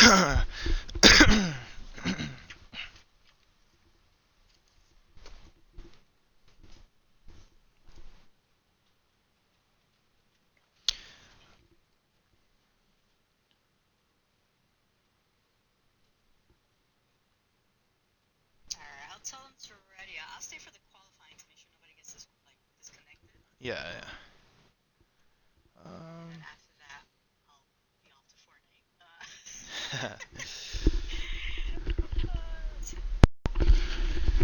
Alright, I'll tell them to ready. I'll stay for the qualifying to make sure nobody gets disconnected. Yeah, yeah. And then after that, I'll be off to Fortnite.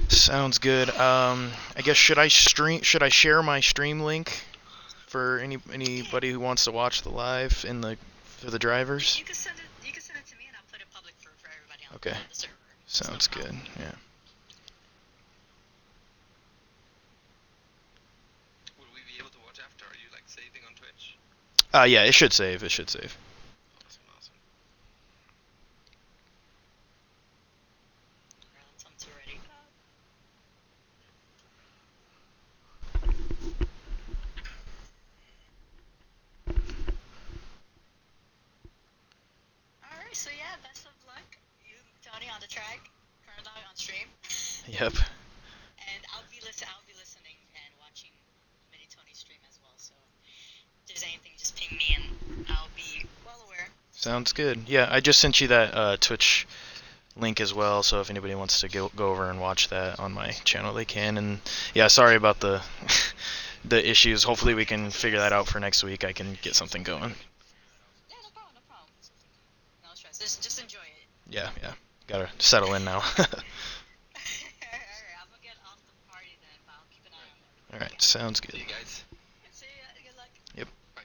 Sounds good. I guess should I share my stream link for anybody who wants to watch the live for the drivers? You can send it. You can send it to me, and I'll put it public for everybody on Okay. the server. Sounds good. Yeah. Will we be able to watch after? Are you like saving on Twitch? Yeah, it should save. It should save. Awesome. Alright, tell them to ready. Alright, so yeah, best of luck. You, Tony, on the track. Colonel on stream. Yep. And I'll be listening and watching Mini Tony's stream as well. So if there's anything, just ping me and I'll be well aware. Sounds good. Yeah, I just sent you that Twitch link as well, so if anybody wants to go over and watch that on my channel, they can. And yeah, sorry about the the issues. Hopefully we can figure that out for next week. I can get something going. Yeah, no problem. No stress. Just enjoy it. Yeah. Gotta settle in now. Alright, I'm gonna get off the party then, but I'll keep an eye on everything. Alright, sounds good. See you guys. See ya. Good luck. Yep. Bye.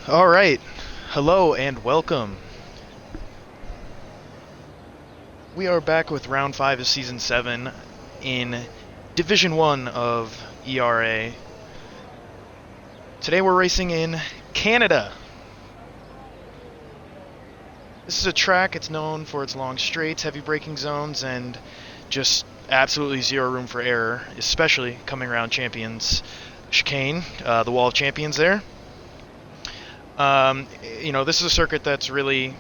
All right. Hello and welcome. We are back with round 5 of season 7 in Division 1 of ERA. Today we're racing in Canada. This is a track, it's known for its long straights, heavy braking zones, and just absolutely zero room for error, especially coming around Champions Chicane, the Wall of Champions there. This is a circuit that's really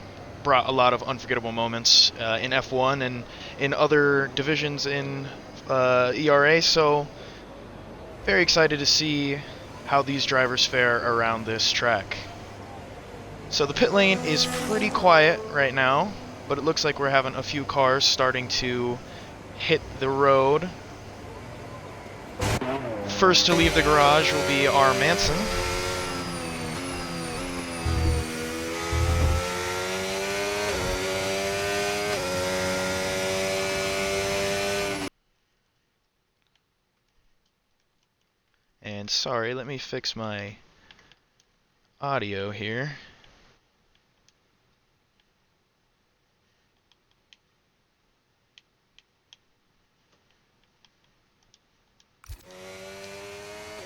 brought a lot of unforgettable moments in F1 and in other divisions in ERA. So very excited to see how these drivers fare around this track. So the pit lane is pretty quiet right now, but it looks like we're having a few cars starting to hit the road. First to leave the garage will be R. Manson. And sorry, let me fix my audio here.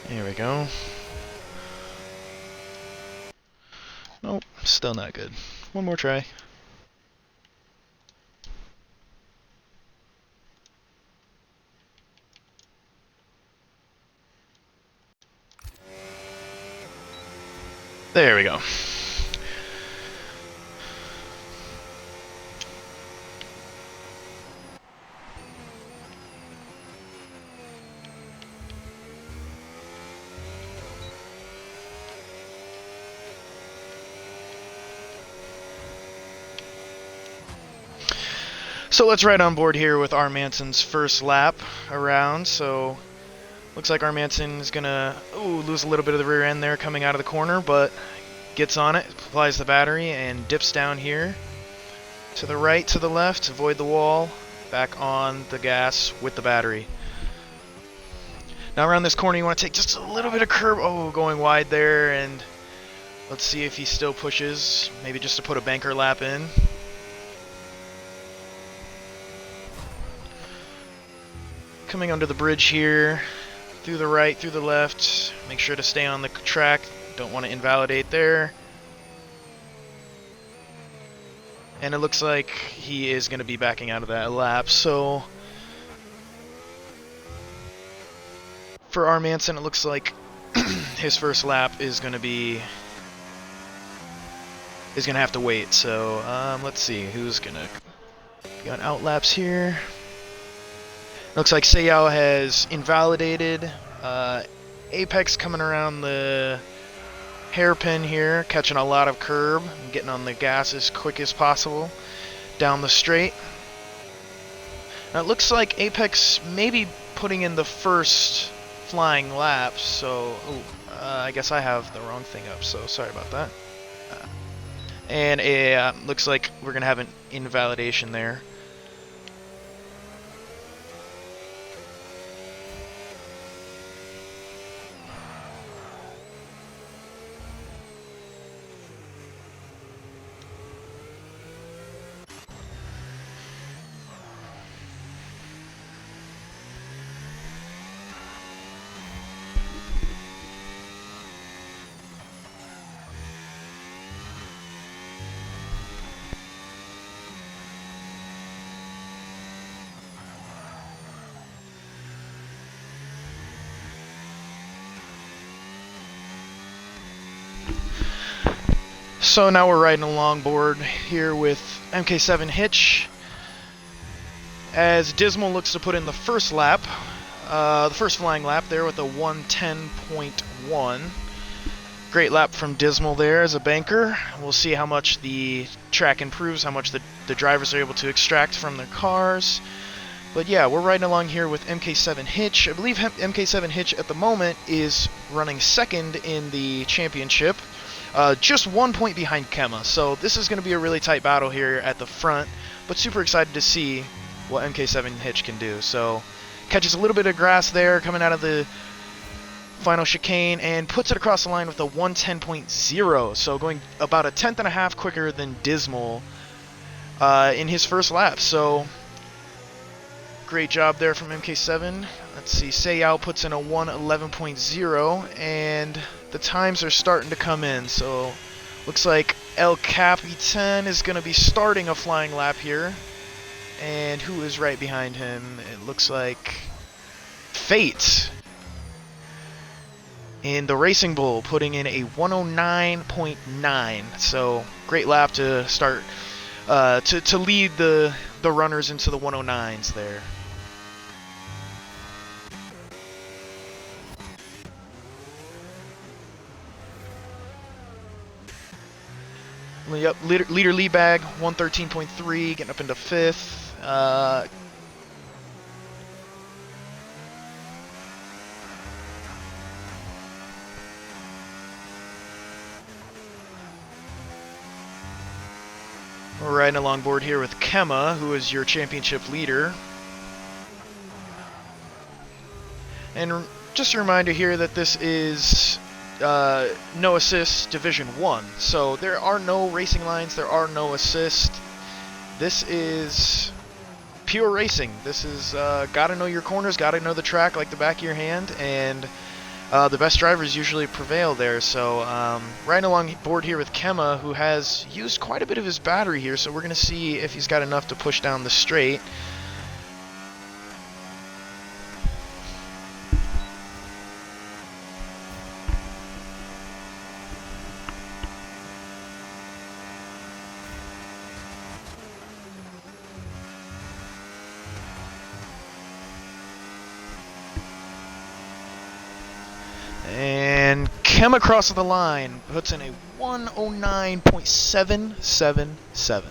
There we go. Nope, still not good. One more try. There we go. So let's ride on board here with R. Manson's first lap around. So looks like R. Manson is gonna lose a little bit of the rear end there coming out of the corner, but gets on it, applies the battery, and dips down here to the right, to the left, avoid the wall, back on the gas with the battery. Now around this corner you want to take just a little bit of curb. Oh, going wide there, and let's see if he still pushes, maybe just to put a banker lap in. Coming under the bridge here, through the right, through the left, make sure to stay on the track, don't want to invalidate there. And it looks like he is going to be backing out of that lap, so for R. Manson it looks like his first lap is going to have to wait. So let's see who's going to be on outlaps here. Looks like Seyao has invalidated. Apex coming around the hairpin here, catching a lot of curb, and getting on the gas as quick as possible down the straight. Now it looks like Apex may be putting in the first flying lap, so I guess I have the wrong thing up, so sorry about that. And looks like we're going to have an invalidation there. So now we're riding along board here with MK7 Hitch, as Dismal looks to put in the first lap, the first flying lap there with a 110.1. Great lap from Dismal there as a banker. We'll see how much the track improves, how much the drivers are able to extract from their cars. But yeah, we're riding along here with MK7 Hitch. I believe MK7 Hitch at the moment is running second in the championship. Just 1 point behind Kemma, so this is going to be a really tight battle here at the front, but super excited to see what MK7 Hitch can do. So catches a little bit of grass there coming out of the final chicane and puts it across the line with a 110.0, so going about a tenth and a half quicker than Dismal in his first lap. So great job there from MK7. Let's see, Seyao puts in a 111.0, and the times are starting to come in. So looks like El Capitan is going to be starting a flying lap here. And who is right behind him? It looks like Fate in the Racing Bull, putting in a 109.9. So great lap to start to lead the runners into the 109s there. Yep, leader lead bag 113.3, getting up into 5th. We're riding along board here with Kemma, who is your championship leader. And just a reminder here that this is No-Assist Division 1. So there are no racing lines, there are no assist. This is pure racing. This is gotta know your corners, gotta know the track like the back of your hand, and the best drivers usually prevail there. So riding along board here with Kemma, who has used quite a bit of his battery here, so we're going to see if he's got enough to push down the straight. And Kemma crosses the line, puts in a 109.777.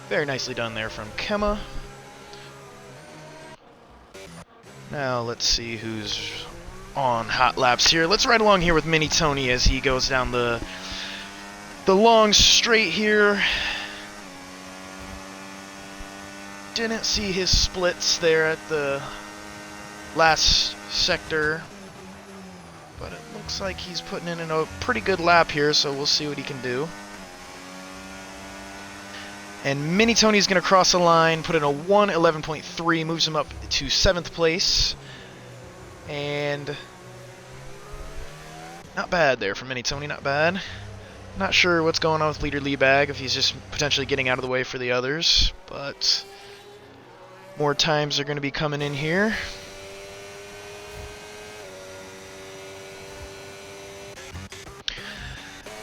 Very nicely done there from Kemma. Now let's see who's on hot laps here. Let's ride along here with Mini Tony as he goes down the long straight here. Didn't see his splits there at the last sector, but it looks like he's putting in a pretty good lap here, so we'll see what he can do. And Mini Tony's going to cross the line, put in a 111.3, moves him up to 7th place. And not bad there for Mini Tony, not bad. Not sure what's going on with leader Leebag, if he's just potentially getting out of the way for the others, but more times are going to be coming in here.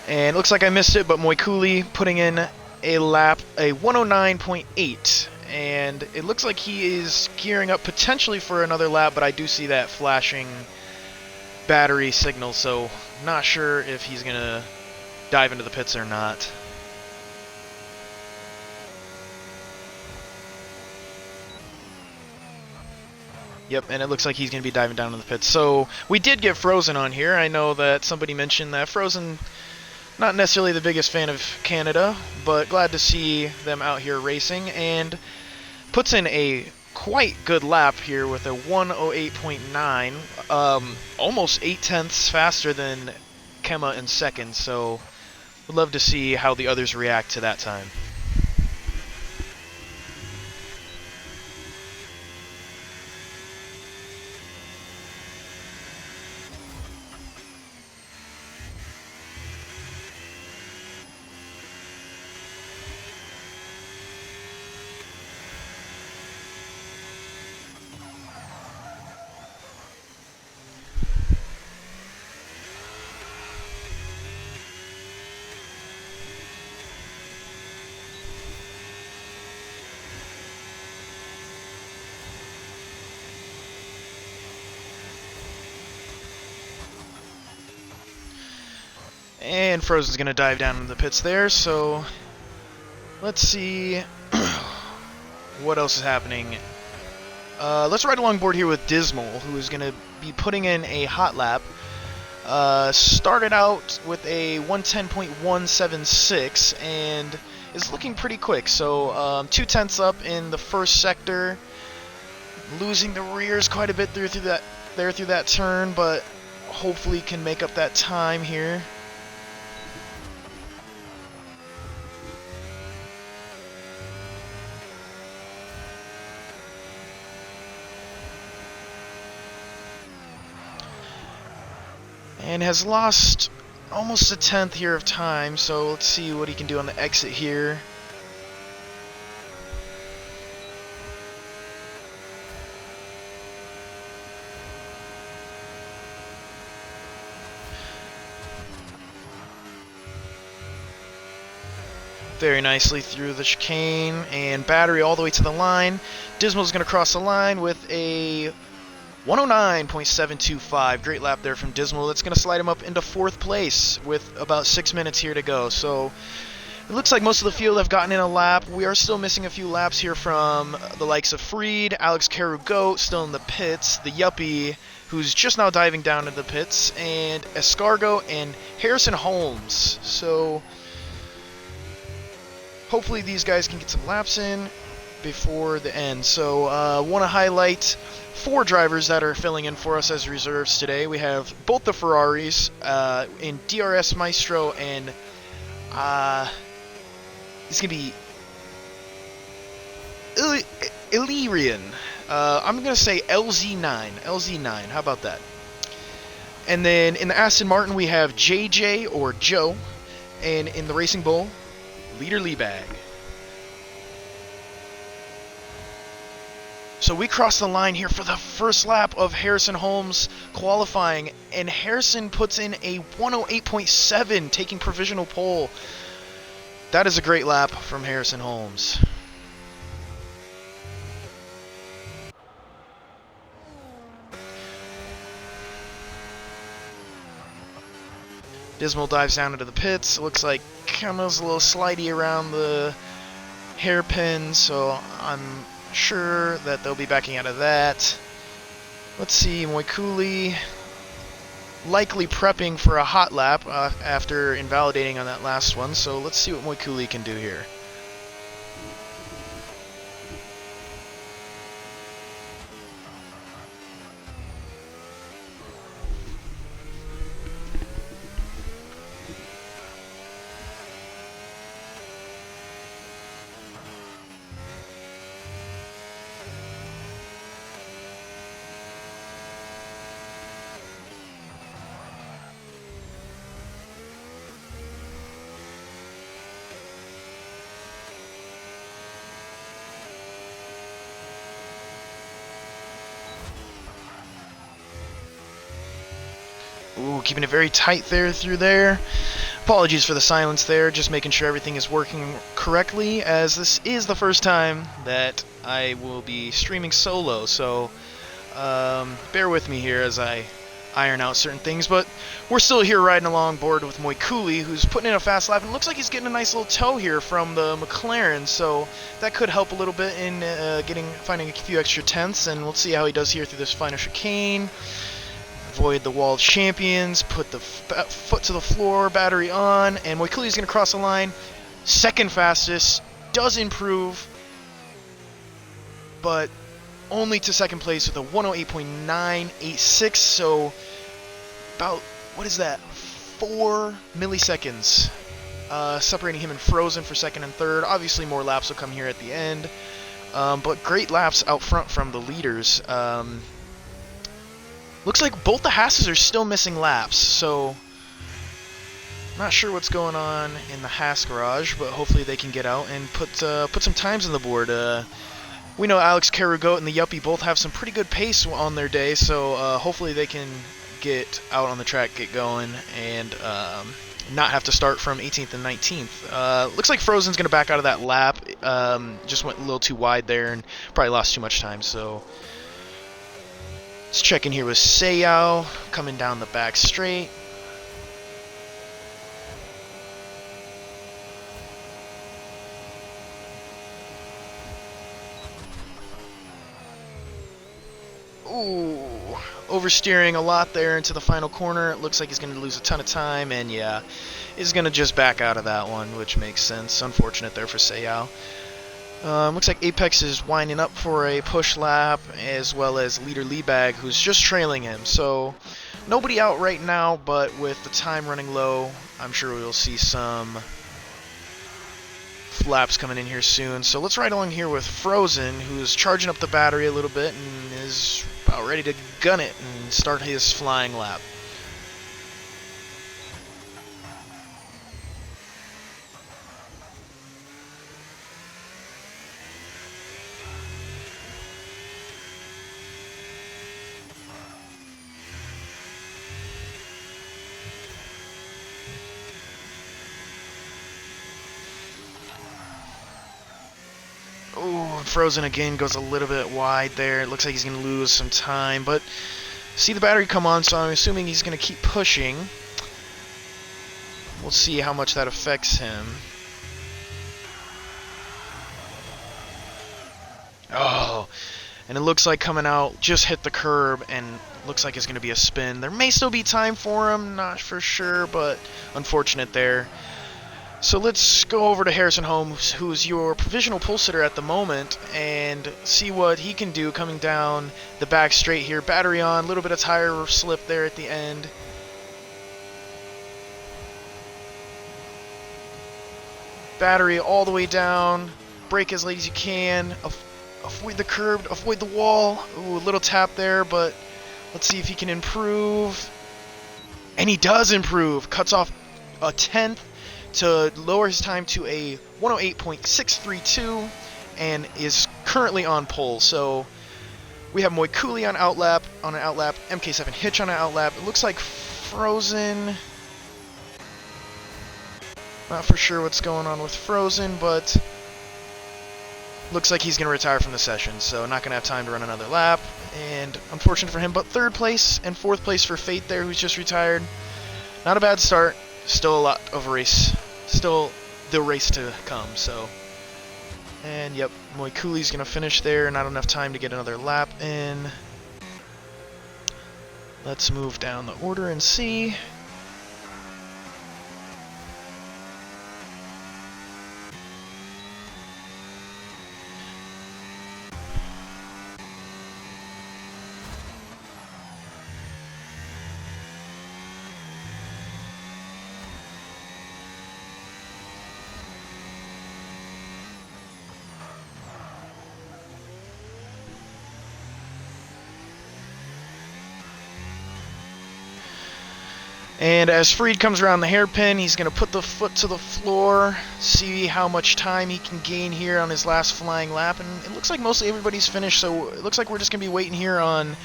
And it looks like I missed it, but Moikuli putting in a lap, a 109.8. And it looks like he is gearing up potentially for another lap, but I do see that flashing battery signal, so not sure if he's going to dive into the pits or not. Yep, and it looks like he's going to be diving down in the pits. So we did get Frozen on here. I know that somebody mentioned that Frozen, not necessarily the biggest fan of Canada, but glad to see them out here racing, and puts in a quite good lap here with a 108.9, almost 0.8 faster than Kemma in second, so would love to see how the others react to that time. And Frozen's going to dive down into the pits there, so let's see what else is happening. Let's ride along board here with Dismal, who is going to be putting in a hot lap. Started out with a 110.176 and is looking pretty quick, so 0.2 up in the first sector, losing the rears quite a bit through that turn, but hopefully can make up that time here. And has lost almost 1/10 here of time, so let's see what he can do on the exit here. very nicely through the chicane, and battery all the way to the line. Dismal's going to cross the line with a 109.725. Great lap there from Dismal. That's going to slide him up into 4th place with about 6 minutes here to go. So it looks like most of the field have gotten in a lap. We are still missing a few laps here from the likes of Freed, Alex Carugo still in the pits, the Yuppie, who's just now diving down into the pits, and Escargo and Harrison Holmes. So hopefully these guys can get some laps in before the end. So want to highlight 4 drivers that are filling in for us as reserves today. We have both the Ferraris in DRS Maestro and it's going to be Illyrian. I'm going to say LZ9. LZ9. How about that? And then in the Aston Martin, we have JJ or Joe. And in the Racing Bull, Leader Liebag. So we cross the line here for the first lap of Harrison Holmes qualifying. And Harrison puts in a 108.7, taking provisional pole. That is a great lap from Harrison Holmes. Dismal dives down into the pits. Looks like Camo's a little slidey around the hairpin, so I'm sure that they'll be backing out of that. Let's see, Moikuli likely prepping for a hot lap after invalidating on that last one, so let's see what Moikuli can do here. Ooh, keeping it very tight there through there. Apologies for the silence there, just making sure everything is working correctly, as this is the first time that I will be streaming solo, so bear with me here as I iron out certain things, but we're still here riding along board with Moikuli, who's putting in a fast lap, and it looks like he's getting a nice little tow here from the McLaren, so that could help a little bit in finding a few extra tenths, and we'll see how he does here through this final chicane. Avoid the walled champions, put the foot to the floor, battery on, and Moikuli's going to cross the line. Second fastest, does improve, but only to second place with a 108.986, so about, what is that, 4 milliseconds separating him and Frozen for second and third. Obviously more laps will come here at the end, but great laps out front from the leaders. Looks like both the Haas's are still missing laps, so not sure what's going on in the Haas garage, but hopefully they can get out and put some times on the board. We know Alex Carugo and the Yuppie both have some pretty good pace on their day, so hopefully they can get out on the track, get going, and not have to start from 18th and 19th. Looks like Frozen's going to back out of that lap. Just went a little too wide there and probably lost too much time, so let's check in here with Seiyao coming down the back straight. Ooh, oversteering a lot there into the final corner. It looks like he's going to lose a ton of time, and yeah, he's going to just back out of that one, which makes sense. Unfortunate there for Seiyao. Looks like Apex is winding up for a push lap, as well as Leader Liebag, who's just trailing him. So nobody out right now, but with the time running low, I'm sure we'll see some laps coming in here soon. So let's ride along here with Frozen, who's charging up the battery a little bit and is about ready to gun it and start his flying lap. Frozen again goes a little bit wide there. It looks like he's going to lose some time, but see the battery come on, so I'm assuming he's going to keep pushing. We'll see how much that affects him. Oh, and it looks like coming out just hit the curb, and looks like it's going to be a spin. There may still be time for him, not for sure, but unfortunate there. So let's go over to Harrison Holmes, who's your provisional pole sitter at the moment, and see what he can do coming down the back straight here. Battery on, a little bit of tire slip there at the end. Battery all the way down. Brake as late as you can. Avoid the curb, avoid the wall. Ooh, a little tap there, but let's see if he can improve. And he does improve. Cuts off a tenth to lower his time to a 108.632 and is currently on pole. So we have Moikuli on an outlap, MK7 Hitch on an outlap. It looks like Frozen. Not for sure what's going on with Frozen, but looks like he's going to retire from the session, so not going to have time to run another lap. And unfortunate for him, but third place and fourth place for Fate there, who's just retired. Not a bad start. Still a lot of race. Still the race to come, so. And yep, Moikuli's going to finish there. Not enough time to get another lap in. Let's move down the order and see. And as Freed comes around the hairpin, he's going to put the foot to the floor, see how much time he can gain here on his last flying lap. And it looks like mostly everybody's finished, so it looks like we're just going to be waiting here on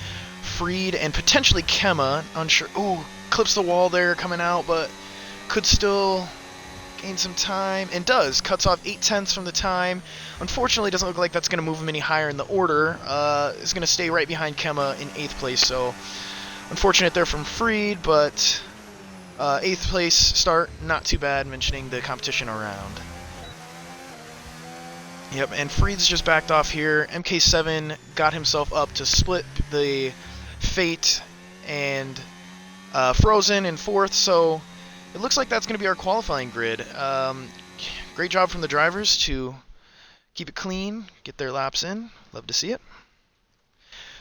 Freed and potentially Kemma. Unsure. Ooh, clips the wall there coming out, but could still gain some time. And does. Cuts off 8/10 from the time. Unfortunately, doesn't look like that's going to move him any higher in the order. Is going to stay right behind Kemma in 8th place, so unfortunate there from Freed, but 8th place start, not too bad, mentioning the competition around. Yep, and Freed's just backed off here. MK7 got himself up to split the Fate and Frozen in 4th, so it looks like that's going to be our qualifying grid. Great job from the drivers to keep it clean, get their laps in. Love to see it.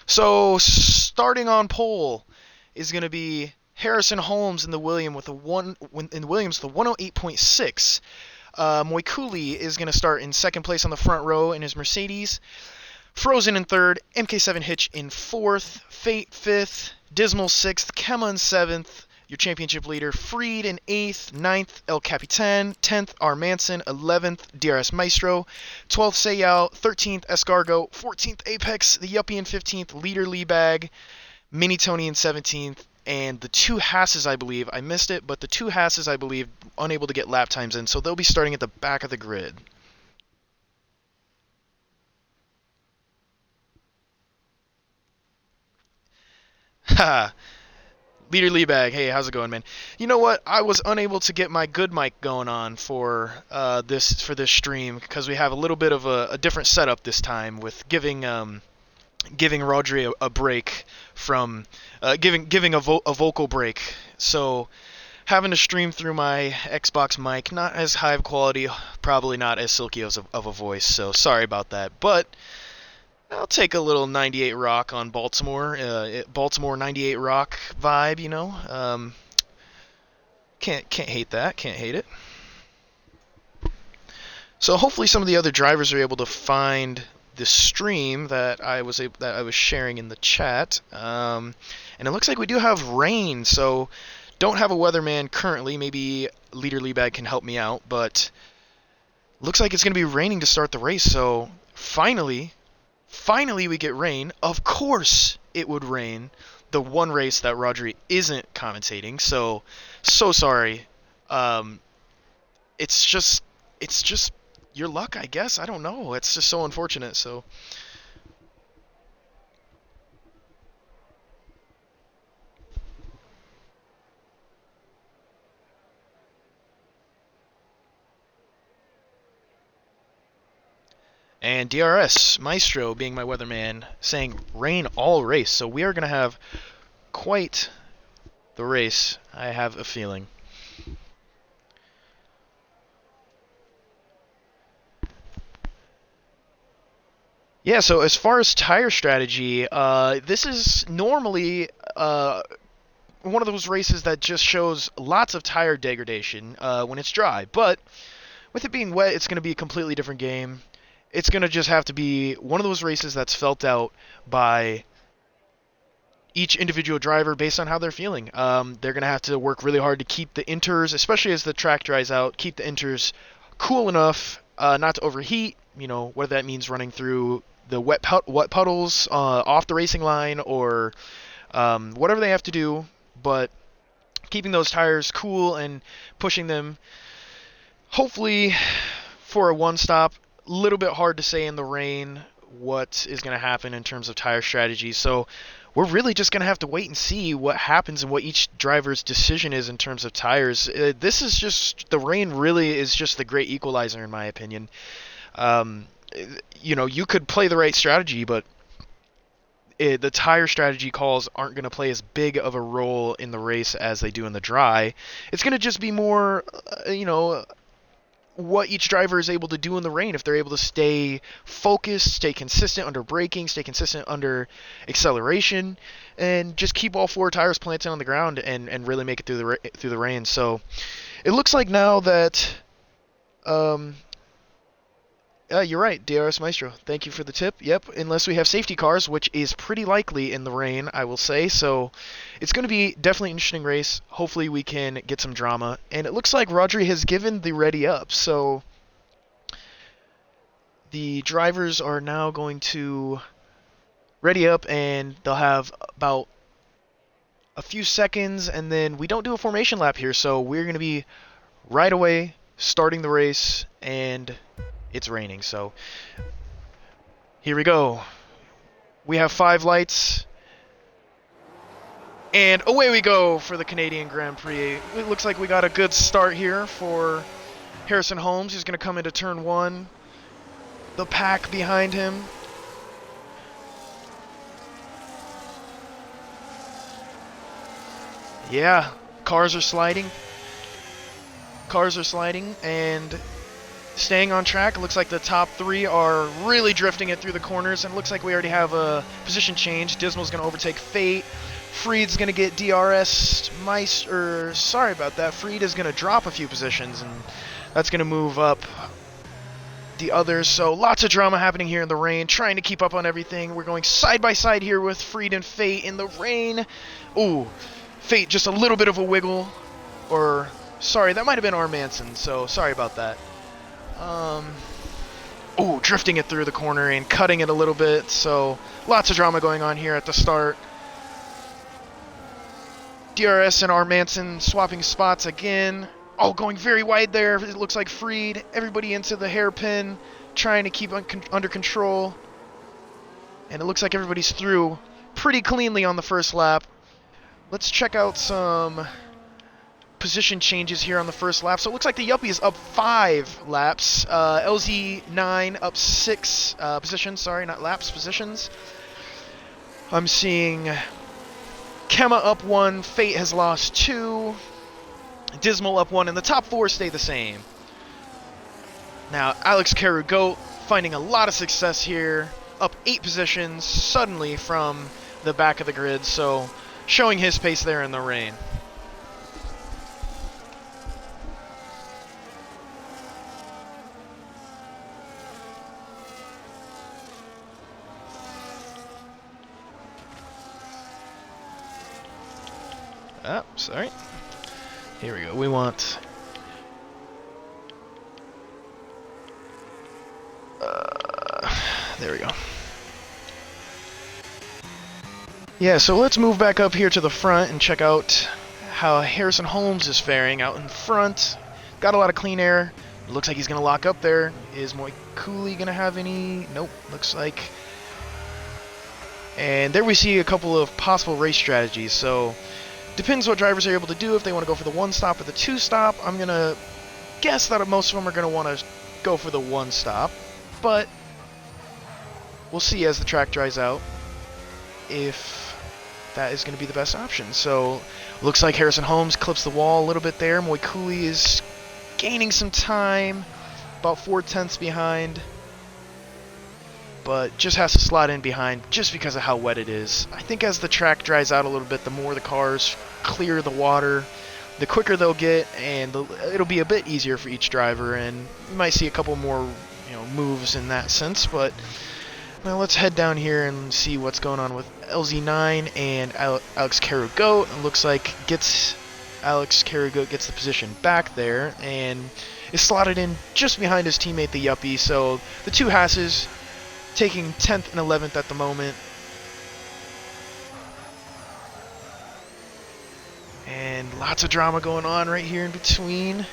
So, starting on pole is going to be Harrison Holmes in the Williams with a 108.6. Moikuli is going to start in 2nd place on the front row in his Mercedes. Frozen in 3rd, MK7 Hitch in 4th, Fate 5th, Dismal 6th, Kemma in 7th, your championship leader, Freed in 8th, 9th, El Capitan, 10th, R. Manson, 11th, DRS Maestro, 12th, Seyal, 13th, Escargo, 14th, Apex, the Yuppie in 15th, Leader Leebag, Mini Tony in 17th, and the 2 Hasses, I believe, I missed it, but the 2 Hasses, I believe, unable to get lap times in, so they'll be starting at the back of the grid. Haha. Leader Leebag, hey, how's it going, man? You know what? I was unable to get my good mic going on for this stream because we have a little bit of a different setup this time with giving Rodri a break from giving a vocal break. So having to stream through my Xbox mic, not as high of quality, probably not as silky of a voice. So sorry about that, but I'll take a little 98 Rock on Baltimore, Baltimore 98 Rock vibe, you know. Can't hate that. Can't hate it. So hopefully some of the other drivers are able to find the stream that I was sharing in the chat. And it looks like we do have rain, so don't have a weatherman currently. Maybe Leader Leebag can help me out, but looks like it's going to be raining to start the race. So finally we get rain. Of course it would rain. The one race that Rodri isn't commentating. So sorry. It's just your luck, I guess. I don't know. It's just so unfortunate. So. And DRS Maestro, being my weatherman, saying rain all race. So we are going to have quite the race, I have a feeling. Yeah, so as far as tire strategy, this is normally one of those races that just shows lots of tire degradation when it's dry. But with it being wet, it's going to be a completely different game. It's going to just have to be one of those races that's felt out by each individual driver based on how they're feeling. They're going to have to work really hard to keep the inters, especially as the track dries out, keep the inters cool enough not to overheat. You know, whether that means running through the wet puddles off the racing line or whatever they have to do, but keeping those tires cool and pushing them hopefully for a one stop. A little bit hard to say in the rain what is going to happen in terms of tire strategy. So we're really just going to have to wait and see what happens and what each driver's decision is in terms of tires. This is just, the rain really is just the great equalizer in my opinion. You know, you could play the right strategy, but the tire strategy calls aren't going to play as big of a role in the race as they do in the dry. It's going to just be more, you know, what each driver is able to do in the rain. If they're able to stay focused, stay consistent under braking, stay consistent under acceleration, and just keep all four tires planted on the ground and really make it through the rain. So it looks like now that you're right, DRS Maestro. Thank you for the tip. Yep, unless we have safety cars, which is pretty likely in the rain, I will say. So it's going to be definitely an interesting race. Hopefully we can get some drama. And it looks like Rodri has given the ready up. So the drivers are now going to ready up, and they'll have about a few seconds, and then we don't do a formation lap here. So we're going to be right away starting the race, and it's raining, so here we go. We have 5 lights, and away we go for the Canadian Grand Prix. It looks like we got a good start here for Harrison Holmes. He's going to come into turn 1. The pack behind him. Yeah, cars are sliding. Cars are sliding, and staying on track. It looks like the top 3 are really drifting it through the corners, and it looks like we already have a position change. Dismal's going to overtake Fate. Freed's going to get DRS. Sorry about that. Freed is going to drop a few positions, and that's going to move up the others. So lots of drama happening here in the rain, trying to keep up on everything. We're going side by side here with Freed and Fate in the rain. Ooh, Fate just a little bit of a wiggle. Or, sorry, that might have been R. Manson, so sorry about that. Ooh, drifting it through the corner and cutting it a little bit, so lots of drama going on here at the start. DRS and R. Manson swapping spots again. Oh, going very wide there. It looks like Freed. Everybody into the hairpin, trying to keep under control. And it looks like everybody's through pretty cleanly on the first lap. Let's check out some position changes here on the first lap. So it looks like the Yuppie is up 5 laps. LZ9 up 6 positions. Sorry, not laps, positions. I'm seeing Kemma up 1. Fate has lost 2. Dismal up 1. And the top 4 stay the same. Now, Alex Carugot finding a lot of success here. Up 8 positions suddenly from the back of the grid. So showing his pace there in the rain. Oh, sorry. Here we go. We want... there we go. Yeah, so let's move back up here to the front and check out how Harrison Holmes is faring out in front. Got a lot of clean air. Looks like he's going to lock up there. Is Moy Cooley going to have any? Nope. Looks like... And there we see a couple of possible race strategies. So, depends what drivers are able to do. If they want to go for the one stop or the two stop, I'm going to guess that most of them are going to want to go for the one stop. But, we'll see as the track dries out if that is going to be the best option. So, looks like Harrison Holmes clips the wall a little bit there. Moy Cooley is gaining some time, about 4/10 behind, but just has to slot in behind just because of how wet it is. I think as the track dries out a little bit, the more the cars clear the water, the quicker they'll get, and it'll be a bit easier for each driver, and you might see a couple more moves in that sense. But now let's head down here and see what's going on with LZ9 and Alex Carrugot. It looks like Alex Carrugot gets the position back there and is slotted in just behind his teammate, the Yuppie. So the two Hasses taking 10th and 11th at the moment. And lots of drama going on right here in between.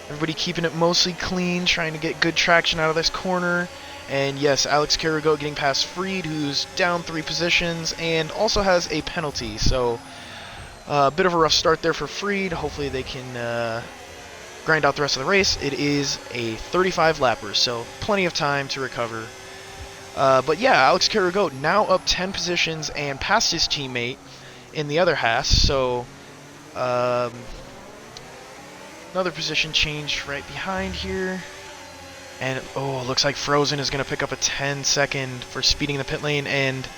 Everybody keeping it mostly clean, trying to get good traction out of this corner. And yes, Alex Carrugot getting past Freed, who's down 3 positions and also has a penalty. So a bit of a rough start there for Freed. Hopefully they can grind out the rest of the race. It is a 35 lapper, so plenty of time to recover. But yeah, Alex Carrugot now up 10 positions and past his teammate in the other Haas. So another position change right behind here. And looks like Frozen is going to pick up a 10-second for speeding the pit lane. And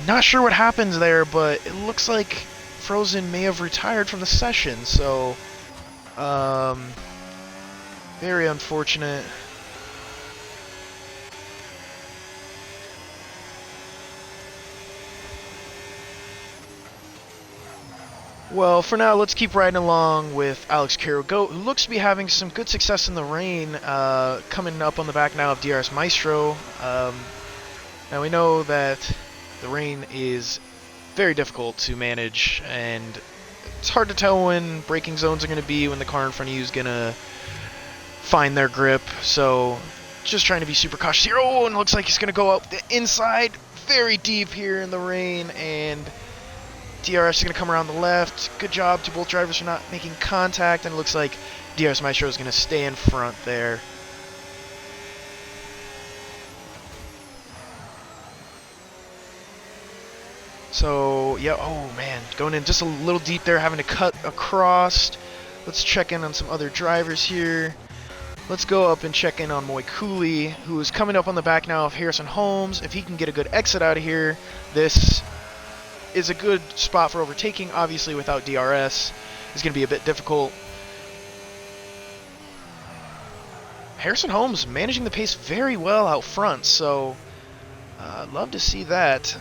not sure what happens there, but it looks like Frozen may have retired from the session, so very unfortunate. Well, for now, let's keep riding along with Alex Carrugot, who looks to be having some good success in the rain, coming up on the back now of DRS Maestro. Now we know that the rain is very difficult to manage, and it's hard to tell when braking zones are going to be, when the car in front of you is going to find their grip. So just trying to be super cautious here. Oh, and it looks like he's going to go up the inside very deep here in the rain, and DRS is going to come around the left. Good job to both drivers for not making contact, and it looks like DRS Maestro is going to stay in front there. So, yeah, oh man, going in just a little deep there, having to cut across. Let's check in on some other drivers here. Let's go up and check in on Moy Cooley, who is coming up on the back now of Harrison Holmes. If he can get a good exit out of here, this is a good spot for overtaking. Obviously, without DRS, it's going to be a bit difficult. Harrison Holmes managing the pace very well out front, so I'd love to see that.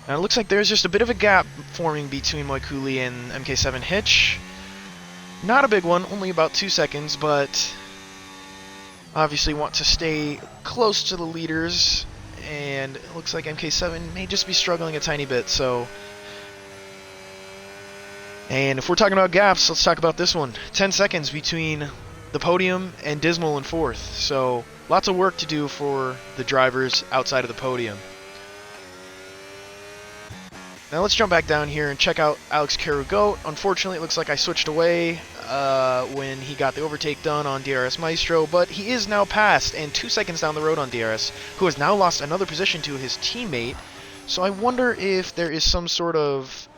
Now it looks like there's just a bit of a gap forming between Moy Cooley and MK7 Hitch. Not a big one, only about 2 seconds, but obviously want to stay close to the leaders, and it looks like MK7 may just be struggling a tiny bit. So, and if we're talking about gaps, let's talk about this one. 10 seconds between the podium and Dismal in 4th, so lots of work to do for the drivers outside of the podium. Now let's jump back down here and check out Alex Carrugot. Unfortunately, it looks like I switched away when he got the overtake done on DRS Maestro, but he is now passed and 2 seconds down the road on DRS, who has now lost another position to his teammate. So I wonder if there is some sort of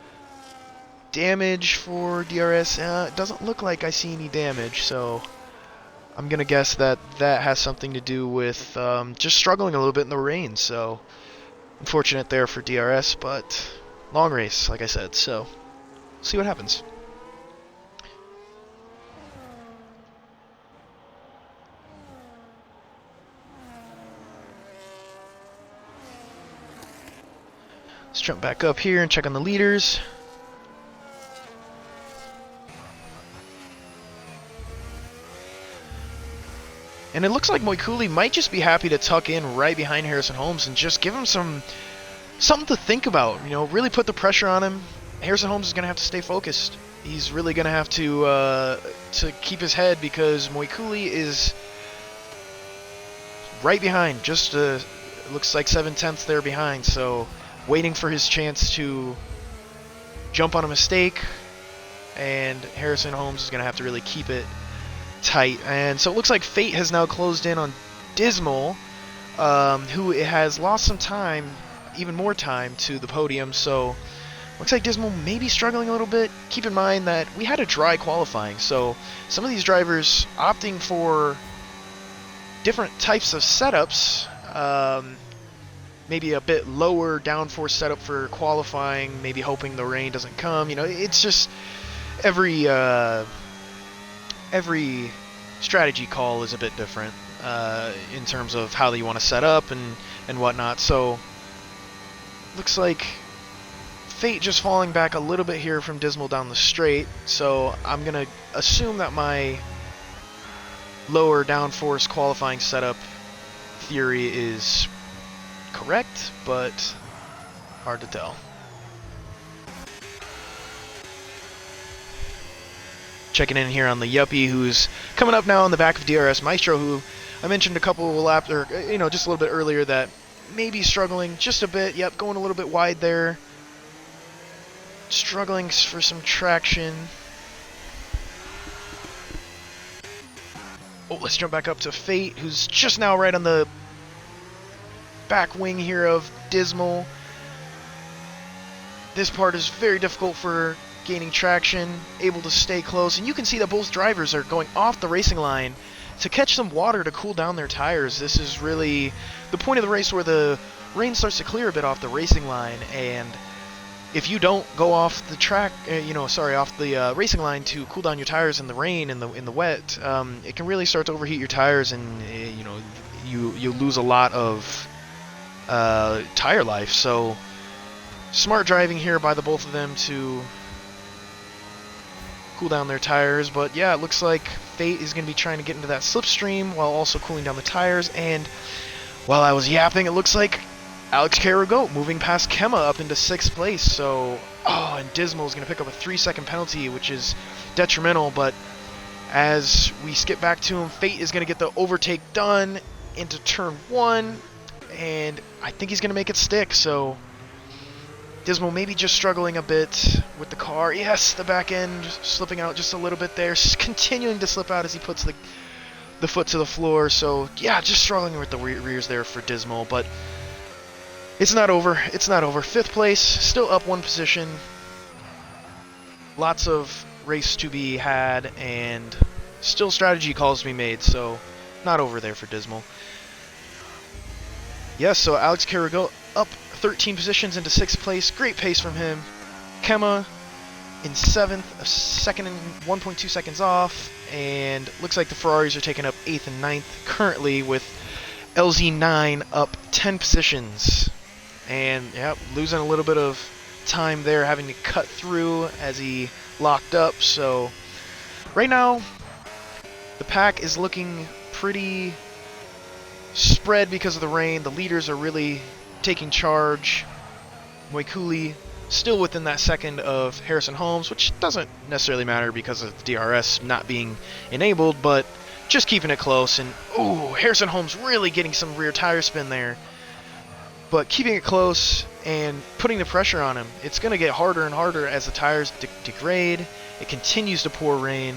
damage for DRS. It doesn't look like I see any damage, so I'm going to guess that that has something to do with just struggling a little bit in the rain. So unfortunate there for DRS, but long race, like I said, so see what happens. Let's jump back up here and check on the leaders. And it looks like Moy Cooley might just be happy to tuck in right behind Harrison Holmes and just give him some something to think about. Really put the pressure on him. Harrison Holmes is going to have to stay focused. He's really going to have to keep his head, because Moikuli is right behind. Just looks like 7/10 there behind. So waiting for his chance to jump on a mistake, and Harrison Holmes is going to have to really keep it tight. And so it looks like Fate has now closed in on Dismal, who has lost some time, even more time, to the podium. So looks like Dismal may be struggling a little bit. Keep in mind that we had a dry qualifying, so some of these drivers opting for different types of setups, maybe a bit lower downforce setup for qualifying, maybe hoping the rain doesn't come. It's just every strategy call is a bit different in terms of how you want to set up and whatnot. So looks like Fate just falling back a little bit here from Dismal down the straight. So I'm gonna assume that my lower downforce qualifying setup theory is correct, but hard to tell. Checking in here on the Yuppie, who's coming up now on the back of DRS Maestro, who I mentioned a couple of laps, or just a little bit earlier, that maybe struggling just a bit. Yep, going a little bit wide there. Struggling for some traction. Oh, let's jump back up to Fate, who's just now right on the back wing here of Dismal. This part is very difficult for gaining traction, able to stay close, and you can see that both drivers are going off the racing line to catch some water to cool down their tires. This is really the point of the race where the rain starts to clear a bit off the racing line, and if you don't go off the track, off the racing line to cool down your tires in the rain, in the wet, it can really start to overheat your tires, and you lose a lot of tire life. So smart driving here by the both of them to cool down their tires. But yeah, it looks like Fate is going to be trying to get into that slipstream while also cooling down the tires. And while I was yapping, it looks like Alex Carrigo moving past Kemma up into 6th place. So, and Dismal is going to pick up a 3-second penalty, which is detrimental. But as we skip back to him, Fate is going to get the overtake done into turn 1, and I think he's going to make it stick. So Dismal maybe just struggling a bit with the car. Yes, the back end slipping out just a little bit there, continuing to slip out as he puts the foot to the floor. So yeah, just struggling with the rears there for Dismal, but it's not over. It's not over. 5th place, still up 1 position. Lots of race to be had, and still strategy calls to be made, so not over there for Dismal. Yes, so Alex Carrigo up 13 positions into 6th place. Great pace from him. Kemma in 7th, a second and 1.2 seconds off, and looks like the Ferraris are taking up 8th and 9th currently, with LZ9 up 10 positions. And yep, losing a little bit of time there, having to cut through as he locked up. So right now the pack is looking pretty spread because of the rain. The leaders are really taking charge. Moikuli still within that second of Harrison Holmes, which doesn't necessarily matter because of the DRS not being enabled, but just keeping it close. And Harrison Holmes really getting some rear tire spin there, but keeping it close and putting the pressure on him. It's going to get harder and harder as the tires degrade. It continues to pour rain.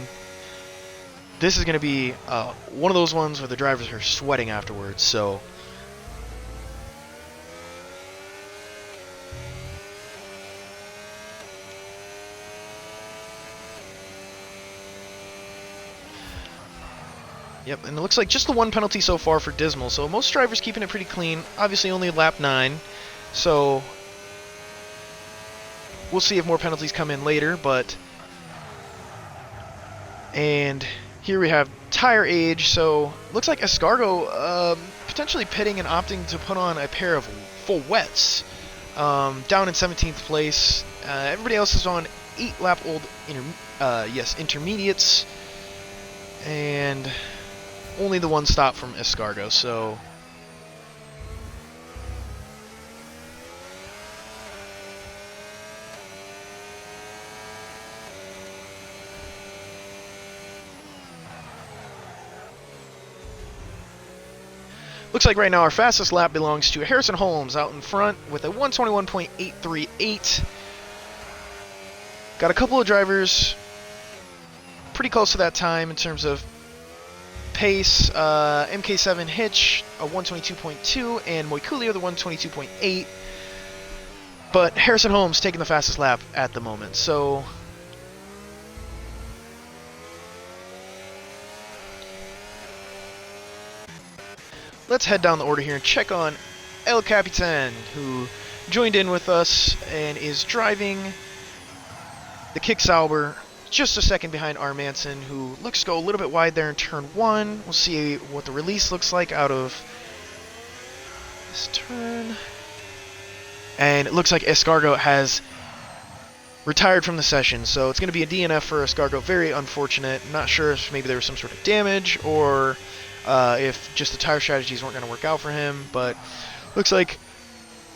This is going to be one of those ones where the drivers are sweating afterwards. So yep, and it looks like just the 1 penalty so far for Dismal. So most drivers keeping it pretty clean. Obviously only lap 9. So we'll see if more penalties come in later, but and here we have tire age. So looks like Escargo potentially pitting and opting to put on a pair of full wets, down in 17th place. Everybody else is on 8-lap-old intermediates, and only the 1 stop from Escargo. So Looks like right now our fastest lap belongs to Harrison Holmes out in front with a 121.838. Got a couple of drivers pretty close to that time in terms of pace. MK7 Hitch, a 122.2, and Moikulia, the 122.8. But Harrison Holmes taking the fastest lap at the moment. So let's head down the order here and check on El Capitan, who joined in with us and is driving the Kick Sauber just a second behind R. Manson, who looks to go a little bit wide there in turn 1. We'll see what the release looks like out of this turn. And it looks like Escargot has retired from the session, so it's going to be a DNF for Escargot. Very unfortunate. Not sure if maybe there was some sort of damage or if just the tire strategies weren't going to work out for him, but looks like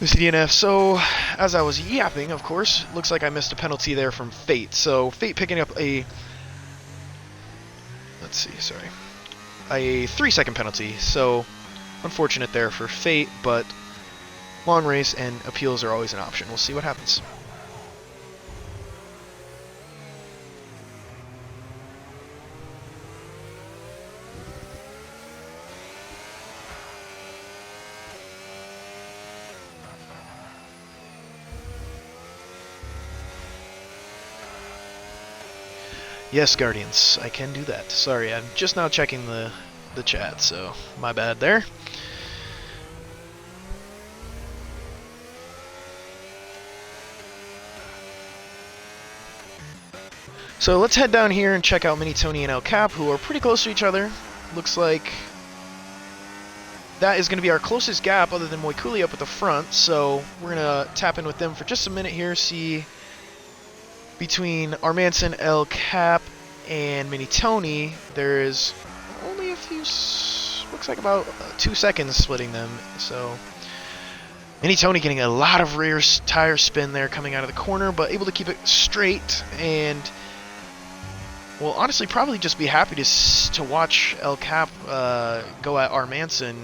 this DNF. So, as I was yapping, of course, looks like I missed a penalty there from Fate. So, Fate picking up a, let's see, sorry, a 3-second penalty. So, unfortunate there for Fate, but long race and appeals are always an option. We'll see what happens. Yes, Guardians, I can do that. Sorry, I'm just now checking the chat, so my bad there. So let's head down here and check out Mini Tony and El Cap, who are pretty close to each other. Looks like that is going to be our closest gap other than Moikuli up at the front, so we're going to tap in with them for just a minute here, see between Armanson, El Cap, and Mini Tony, there is only a few, looks like about 2 seconds splitting them, so Mini Tony getting a lot of rear tire spin there coming out of the corner, but able to keep it straight, and will honestly probably just be happy to watch El Cap go at Armanson,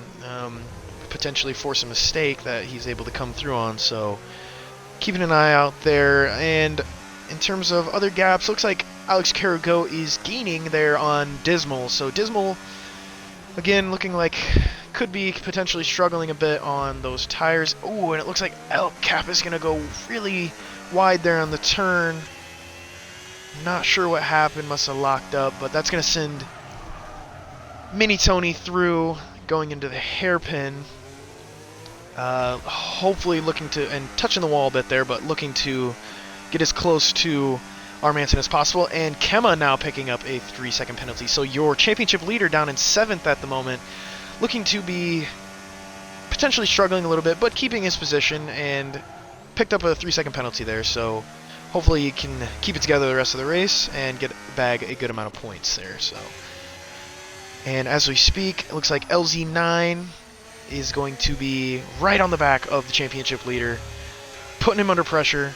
potentially force a mistake that he's able to come through on, so keeping an eye out there. And in terms of other gaps, looks like Alex Carrigo is gaining there on Dismal. So Dismal, again, looking like could be potentially struggling a bit on those tires. Oh, and it looks like El Cap is going to go really wide there on the turn. Not sure what happened, must have locked up, but that's going to send Mini Tony through, going into the hairpin. Hopefully looking to, and touching the wall a bit there, but looking to get as close to Armanson as possible. And Kemma now picking up a 3-second penalty. So your championship leader down in 7th at the moment, looking to be potentially struggling a little bit, but keeping his position, and picked up a 3-second penalty there. So hopefully he can keep it together the rest of the race and bag a good amount of points there. So, and as we speak, it looks like LZ9 is going to be right on the back of the championship leader, putting him under pressure.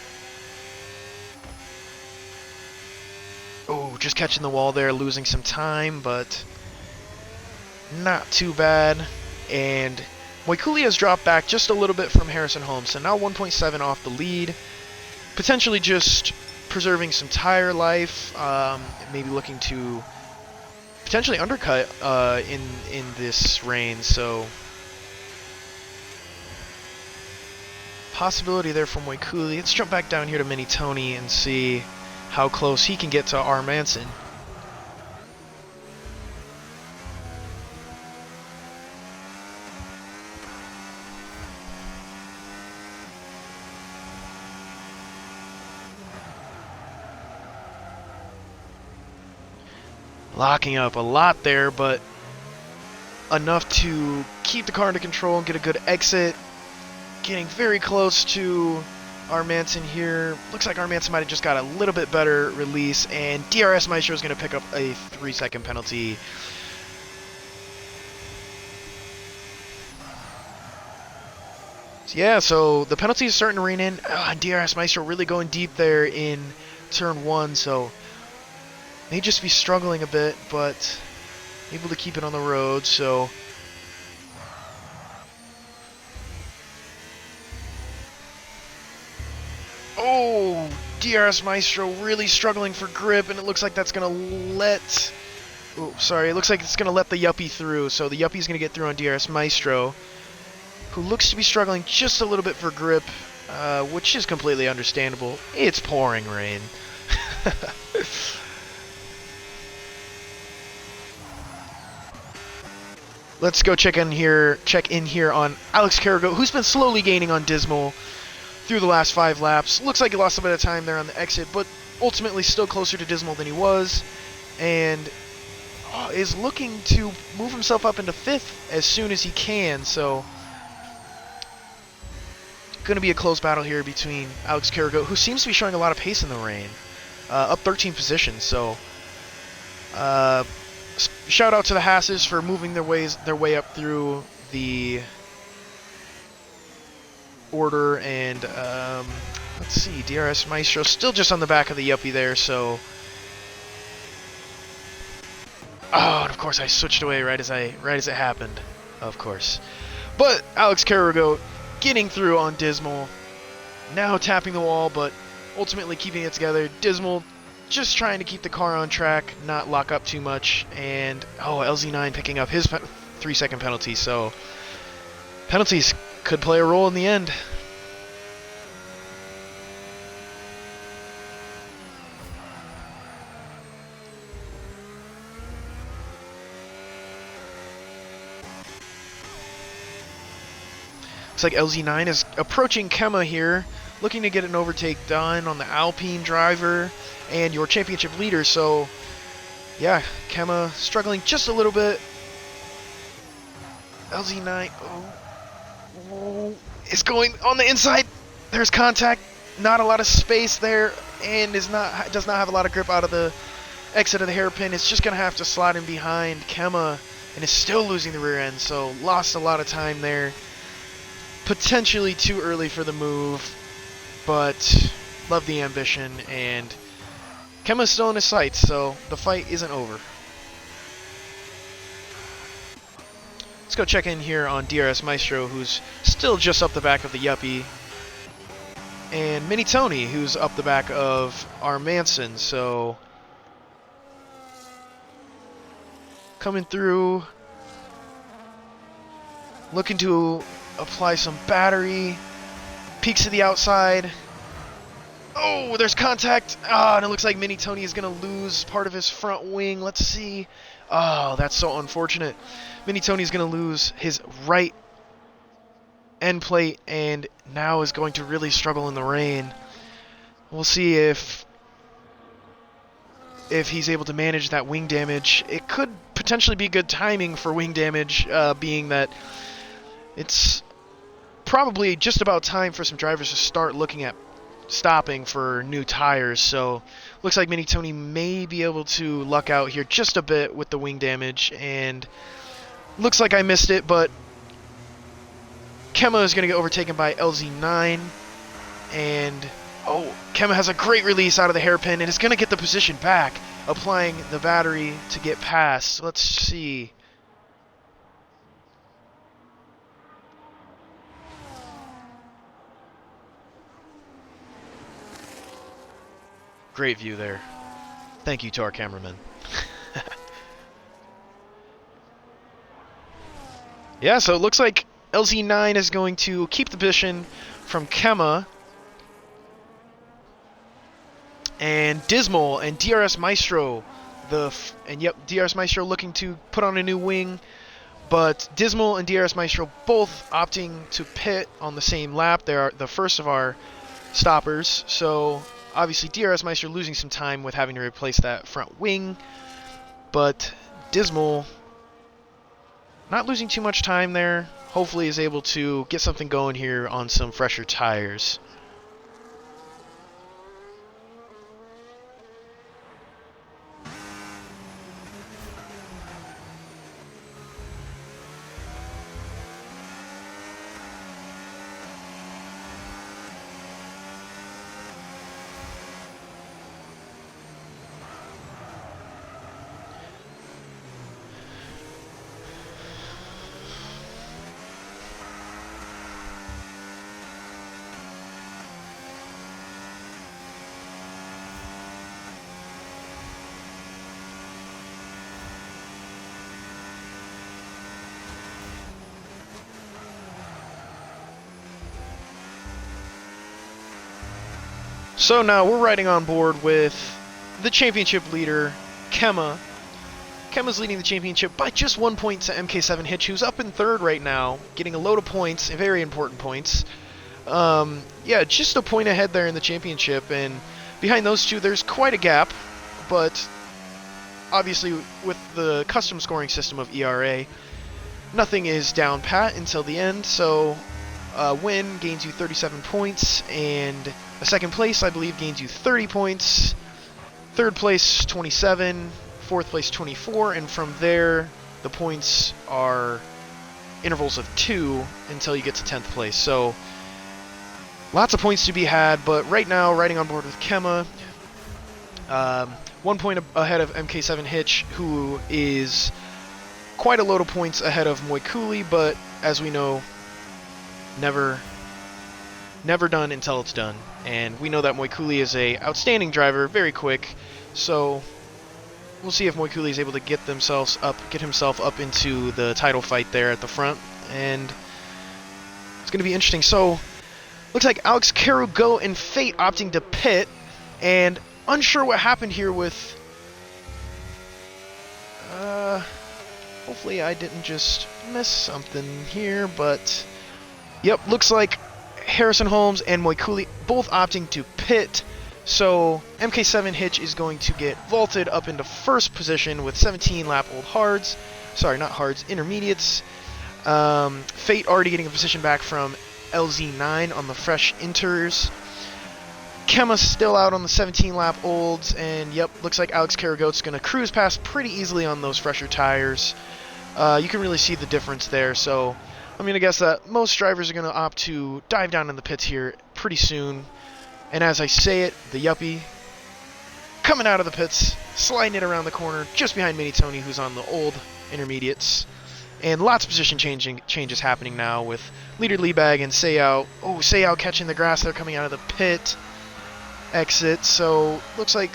Oh, just catching the wall there, losing some time, but not too bad. And Moikuli has dropped back just a little bit from Harrison Holmes, so now 1.7 off the lead. Potentially just preserving some tire life, maybe looking to potentially undercut in this rain, so possibility there for Moikuli. Let's jump back down here to Mini Tony and see how close he can get to Armanson. Locking up a lot there, but enough to keep the car under control and get a good exit. Getting very close to Armanson here. Looks like Armanson might have just got a little bit better release, and DRS Maestro is going to pick up a 3-second penalty. Yeah, so the penalty is starting to rein in. DRS Maestro really going deep there in turn 1, so may just be struggling a bit, but able to keep it on the road. So Oh, DRS Maestro really struggling for grip, and it looks like that's going to let... Oh, sorry, it looks like it's going to let the Yuppie through, so the Yuppie's going to get through on DRS Maestro, who looks to be struggling just a little bit for grip, which is completely understandable. It's pouring rain. Let's go check in here on Alex Carrigo, who's been slowly gaining on Dismal through the last 5 laps. Looks like he lost a bit of time there on the exit, but ultimately still closer to Dismal than he was, and is looking to move himself up into 5th as soon as he can, so going to be a close battle here between Alex Carrigo, who seems to be showing a lot of pace in the rain, up 13 positions, so shout out to the Hasses for moving their way up through the order, and let's see, DRS Maestro still just on the back of the Yuppie there, so and of course I switched away right as it happened, of course. But Alex Carrigo getting through on Dismal, now tapping the wall, but ultimately keeping it together. Dismal just trying to keep the car on track, not lock up too much, and LZ9 picking up his 3-second penalty, so penalties could play a role in the end. Looks like LZ9 is approaching Kema here, looking to get an overtake done on the Alpine driver and your championship leader. So, yeah, Kema struggling just a little bit. LZ9 is going on the inside. There's contact, not a lot of space there, and does not have a lot of grip out of the exit of the hairpin. It's just going to have to slide in behind Kema, and is still losing the rear end, so lost a lot of time there. Potentially too early for the move, but love the ambition, and Kema's still in his sights, so the fight isn't over. Let's go check in here on DRS Maestro, who's still just up the back of the Yuppie, and Mini Tony, who's up the back of our Manson, so coming through, looking to apply some battery, peeks to the outside. Oh, there's contact. And it looks like Mini Tony is going to lose part of his front wing. Let's see. Oh, that's so unfortunate. Mini Tony is going to lose his right end plate and now is going to really struggle in the rain. We'll see if he's able to manage that wing damage. It could potentially be good timing for wing damage, being that it's probably just about time for some drivers to start looking at stopping for new tires, so looks like Mini Tony may be able to luck out here just a bit with the wing damage, and looks like I missed it, but Kema is going to get overtaken by LZ9, and Kema has a great release out of the hairpin and is going to get the position back, applying the battery to get past. Let's see. Great view there. Thank you to our cameraman. Yeah, so it looks like LZ9 is going to keep the position from Kema. And Dismal and DRS Maestro, DRS Maestro looking to put on a new wing, but Dismal and DRS Maestro both opting to pit on the same lap. They are the first of our stoppers, so obviously DRS Maestro losing some time with having to replace that front wing, but Dismal not losing too much time there. Hopefully is able to get something going here on some fresher tires. So now we're riding on board with the championship leader, Kemma. Kemma's leading the championship by just 1 point to MK7 Hitch, who's up in third right now, getting a load of points, very important points. Yeah, just a point ahead there in the championship, and behind those two there's quite a gap, but obviously with the custom scoring system of ERA, nothing is down pat until the end, so a win gains you 37 points, and a second place, I believe, gains you 30 points, third place 27, fourth place 24, and from there the points are intervals of 2 until you get to 10th place. So lots of points to be had, but right now riding on board with Kemma, 1 point ahead of MK7 Hitch, who is quite a load of points ahead of Moikuli, but as we know, never done until it's done. And we know that Moikuli is a outstanding driver, very quick, so we'll see if Moikuli is able to get himself up into the title fight there at the front, and it's going to be interesting. So looks like Alex Carugo and Fate opting to pit, and unsure what happened here with hopefully I didn't just miss something here, but yep, looks like Harrison Holmes and Moikuli both opting to pit. So MK7 Hitch is going to get vaulted up into first position with 17 lap old hards. Sorry, not hards, intermediates. Fate already getting a position back from LZ9 on the fresh inters. Kemma still out on the 17 lap olds, and yep, looks like Alex Caragote's going to cruise past pretty easily on those fresher tires. You can really see the difference there, so I'm going to guess that most drivers are going to opt to dive down in the pits here pretty soon. And as I say it, the Yuppie coming out of the pits, sliding it around the corner just behind Mini Tony, who's on the old intermediates. And lots of position changes happening now with leader Liebag and Seiyao. Oh, Seiyao catching the grass there coming out of the pit exit. So looks like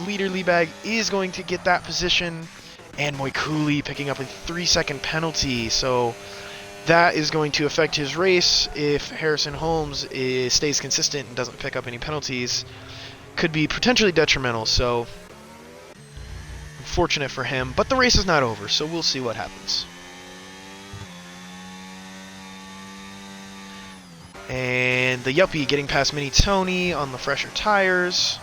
leader Liebag is going to get that position. And Moikuli picking up a 3-second penalty. So that is going to affect his race if Harrison Holmes stays consistent and doesn't pick up any penalties. Could be potentially detrimental, so unfortunate for him. But the race is not over, so we'll see what happens. And the Yuppie getting past Mini Tony on the fresher tires.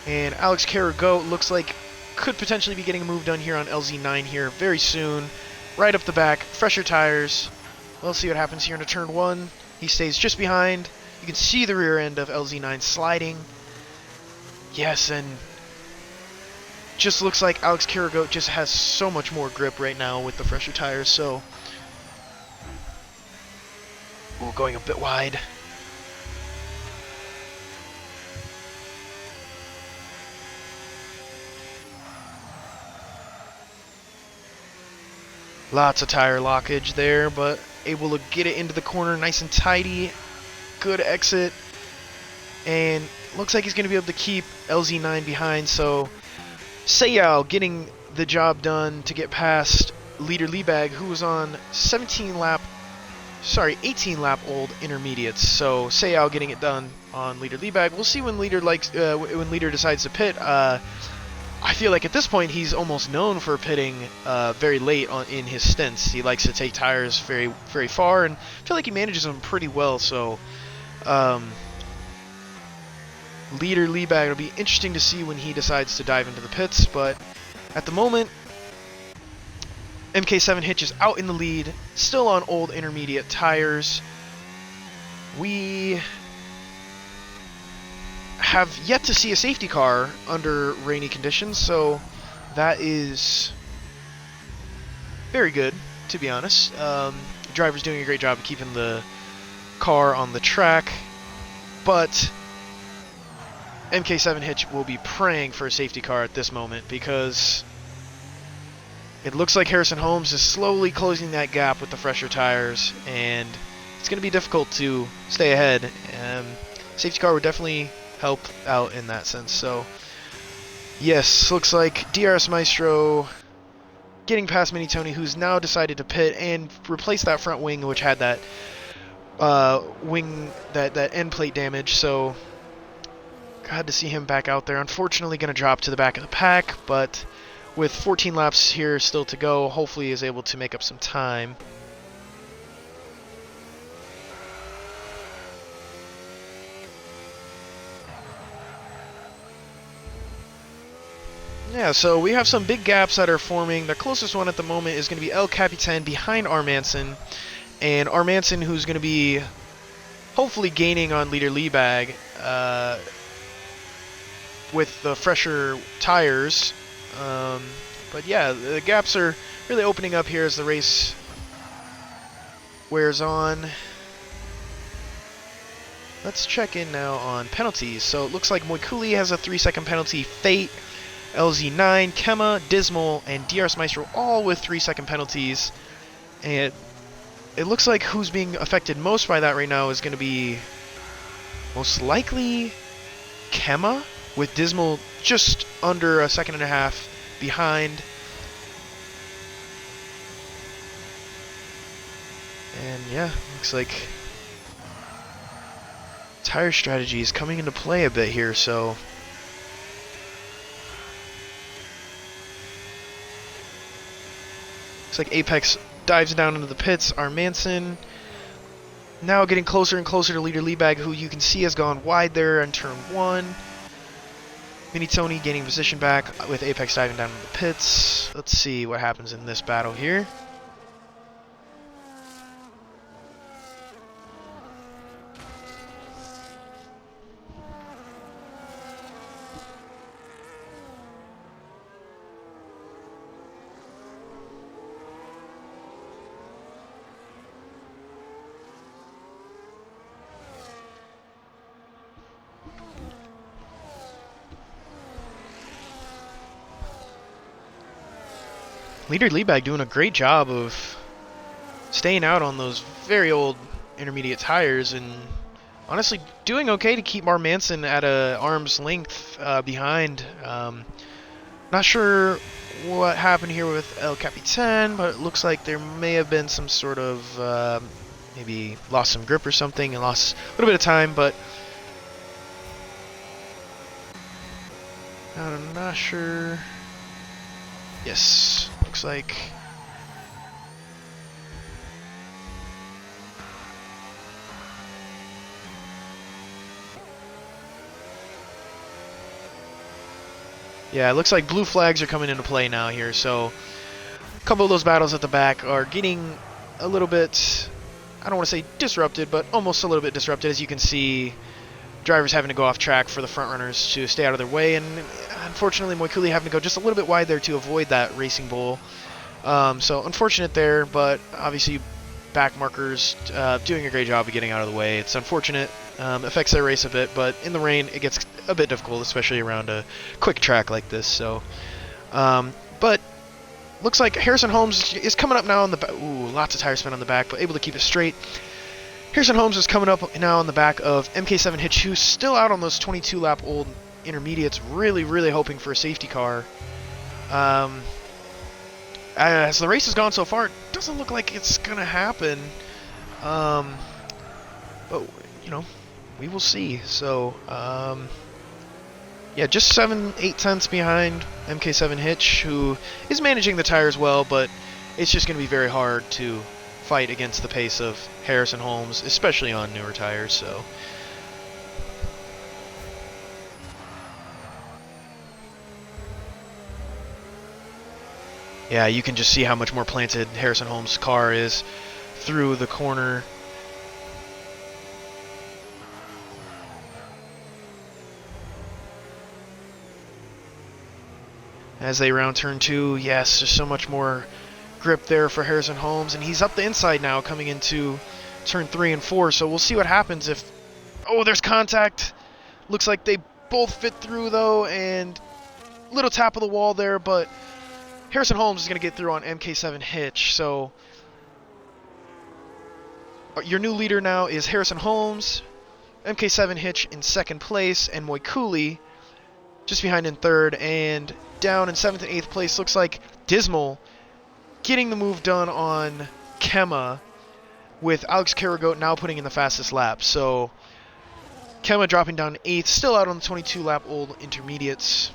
And Alex Caragote looks like could potentially be getting a move done here on LZ9 here very soon. Right up the back, fresher tires. We'll see what happens here into turn 1. He stays just behind. You can see the rear end of LZ9 sliding. Yes, and just looks like Alex Caragote just has so much more grip right now with the fresher tires, so ooh, going a bit wide. Lots of tire lockage there, but able to get it into the corner nice and tidy. Good exit. And looks like he's going to be able to keep LZ9 behind, so Seiyao getting the job done to get past leader Liebag, who was on 18 lap old intermediates. So Seiyao getting it done on leader Liebag. We'll see when leader decides to pit. I feel like at this point he's almost known for pitting very late in his stints. He likes to take tires very, very far, and I feel like he manages them pretty well. So leader Liebag, it'll be interesting to see when he decides to dive into the pits. But at the moment, MK7 Hitch is out in the lead, still on old intermediate tires. We have yet to see a safety car under rainy conditions, so that is very good, to be honest. The driver's doing a great job of keeping the car on the track, but MK7 Hitch will be praying for a safety car at this moment, because it looks like Harrison Holmes is slowly closing that gap with the fresher tires, and it's going to be difficult to stay ahead. Safety car would definitely help out in that sense. So yes, looks like DRS Maestro getting past Mini Tony, who's now decided to pit and replace that front wing, which had that wing, that end plate damage. So glad to see him back out there. Unfortunately, going to drop to the back of the pack, but with 14 laps here still to go, hopefully is able to make up some time. Yeah, so we have some big gaps that are forming. The closest one at the moment is going to be El Capitan behind Armanson, and Armanson, who's going to be hopefully gaining on leader Liebag with the fresher tires. But yeah, the gaps are really opening up here as the race wears on. Let's check in now on penalties. So it looks like Moikuli has a 3-second penalty, Fate, LZ9, Kema, Dismal, and DRS Maestro all with 3-second penalties. And it looks like who's being affected most by that right now is going to be most likely Kema, with Dismal just under a second and a half behind. And yeah, looks like tire strategy is coming into play a bit here, so looks like Apex dives down into the pits. Armanson now getting closer and closer to leader Liebag, who you can see has gone wide there in turn 1. Mini Tony gaining position back with Apex diving down into the pits. Let's see what happens in this battle here. Leader Liebag doing a great job of staying out on those very old intermediate tires and honestly doing okay to keep Armanson at a arm's length behind. Not sure what happened here with El Capitan, but it looks like there may have been some sort of maybe lost some grip or something and lost a little bit of time, but I'm not sure. Yes, looks like yeah, it looks like blue flags are coming into play now here, so a couple of those battles at the back are getting a little bit, I don't want to say disrupted, but almost a little bit disrupted. As you can see, drivers having to go off track for the front runners to stay out of their way, and unfortunately Moikuli having to go just a little bit wide there to avoid that racing bull. So unfortunate there, but obviously back markers doing a great job of getting out of the way. It's unfortunate, affects their race a bit, but in the rain it gets a bit difficult, especially around a quick track like this. So, but looks like Harrison Holmes is coming up now on the back. Ooh, lots of tire spin on the back, but able to keep it straight. Harrison Holmes is coming up now on the back of MK7 Hitch, who's still out on those 22-lap old intermediates, really, really hoping for a safety car. As the race has gone so far, it doesn't look like it's going to happen. But, you know, we will see. So, yeah, just 7-8 tenths behind MK7 Hitch, who is managing the tires well, but it's just going to be very hard to fight against the pace of Harrison Holmes, especially on newer tires. So yeah, you can just see how much more planted Harrison Holmes' car is through the corner. As they round turn 2, yes, there's so much more grip there for Harrison Holmes, and he's up the inside now coming into turn 3 and 4, so we'll see what happens if... Oh, there's contact! Looks like they both fit through, though, and little tap of the wall there, but Harrison Holmes is going to get through on MK7 Hitch, so your new leader now is Harrison Holmes, MK7 Hitch in second place, and Moikuli just behind in third, and down in 7th and 8th place looks like Dismal getting the move done on Kema. with Alex Carragoat now putting in the fastest lap. So Kemma dropping down 8th, still out on the 22-lap-old intermediates.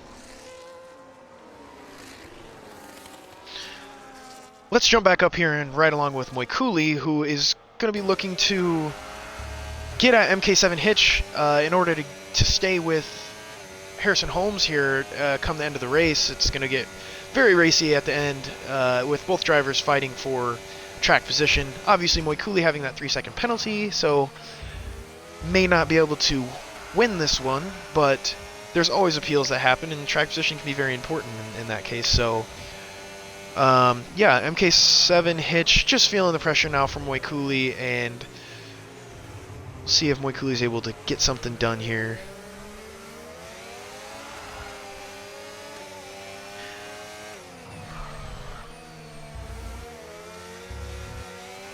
Let's jump back up here and ride along with Moikuli, who is going to be looking to get at MK7 Hitch in order to stay with Harrison Holmes here come the end of the race. It's going to get very racy at the end with both drivers fighting for track position. Obviously, Moikuli having that 3-second penalty, so may not be able to win this one, but there's always appeals that happen, and track position can be very important in that case. So yeah, MK7 Hitch just feeling the pressure now from Moikuli, and see if Moikuli is able to get something done here.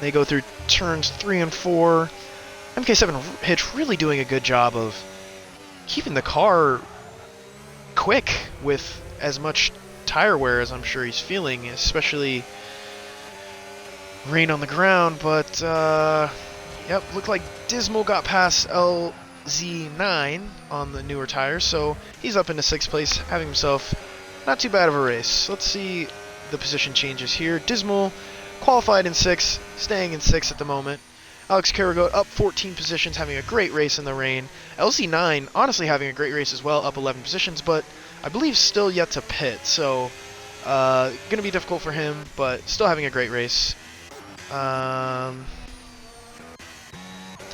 They go through turns 3 and 4. MK7 Hitch really doing a good job of keeping the car quick with as much tire wear as I'm sure he's feeling, especially rain on the ground. But yep, looked like Dismal got past LZ9 on the newer tires, so he's up into 6th place, having himself not too bad of a race. Let's see the position changes here. Dismal qualified in 6th, staying in 6th at the moment. Alex Carragoat up 14 positions, having a great race in the rain. LZ9 honestly having a great race as well, up 11 positions, but I believe still yet to pit, so going to be difficult for him, but still having a great race.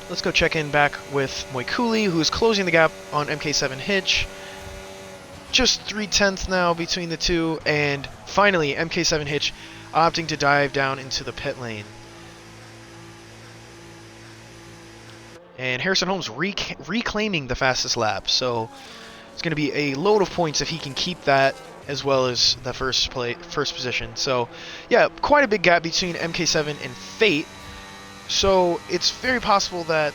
Let's go check in back with Moikuli, who's closing the gap on MK7 Hitch. Just 3/10 now between the two, and finally MK7 Hitch opting to dive down into the pit lane. And Harrison Holmes reclaiming the fastest lap, so it's going to be a load of points if he can keep that, as well as the first position. So yeah, quite a big gap between MK7 and Fate. So it's very possible that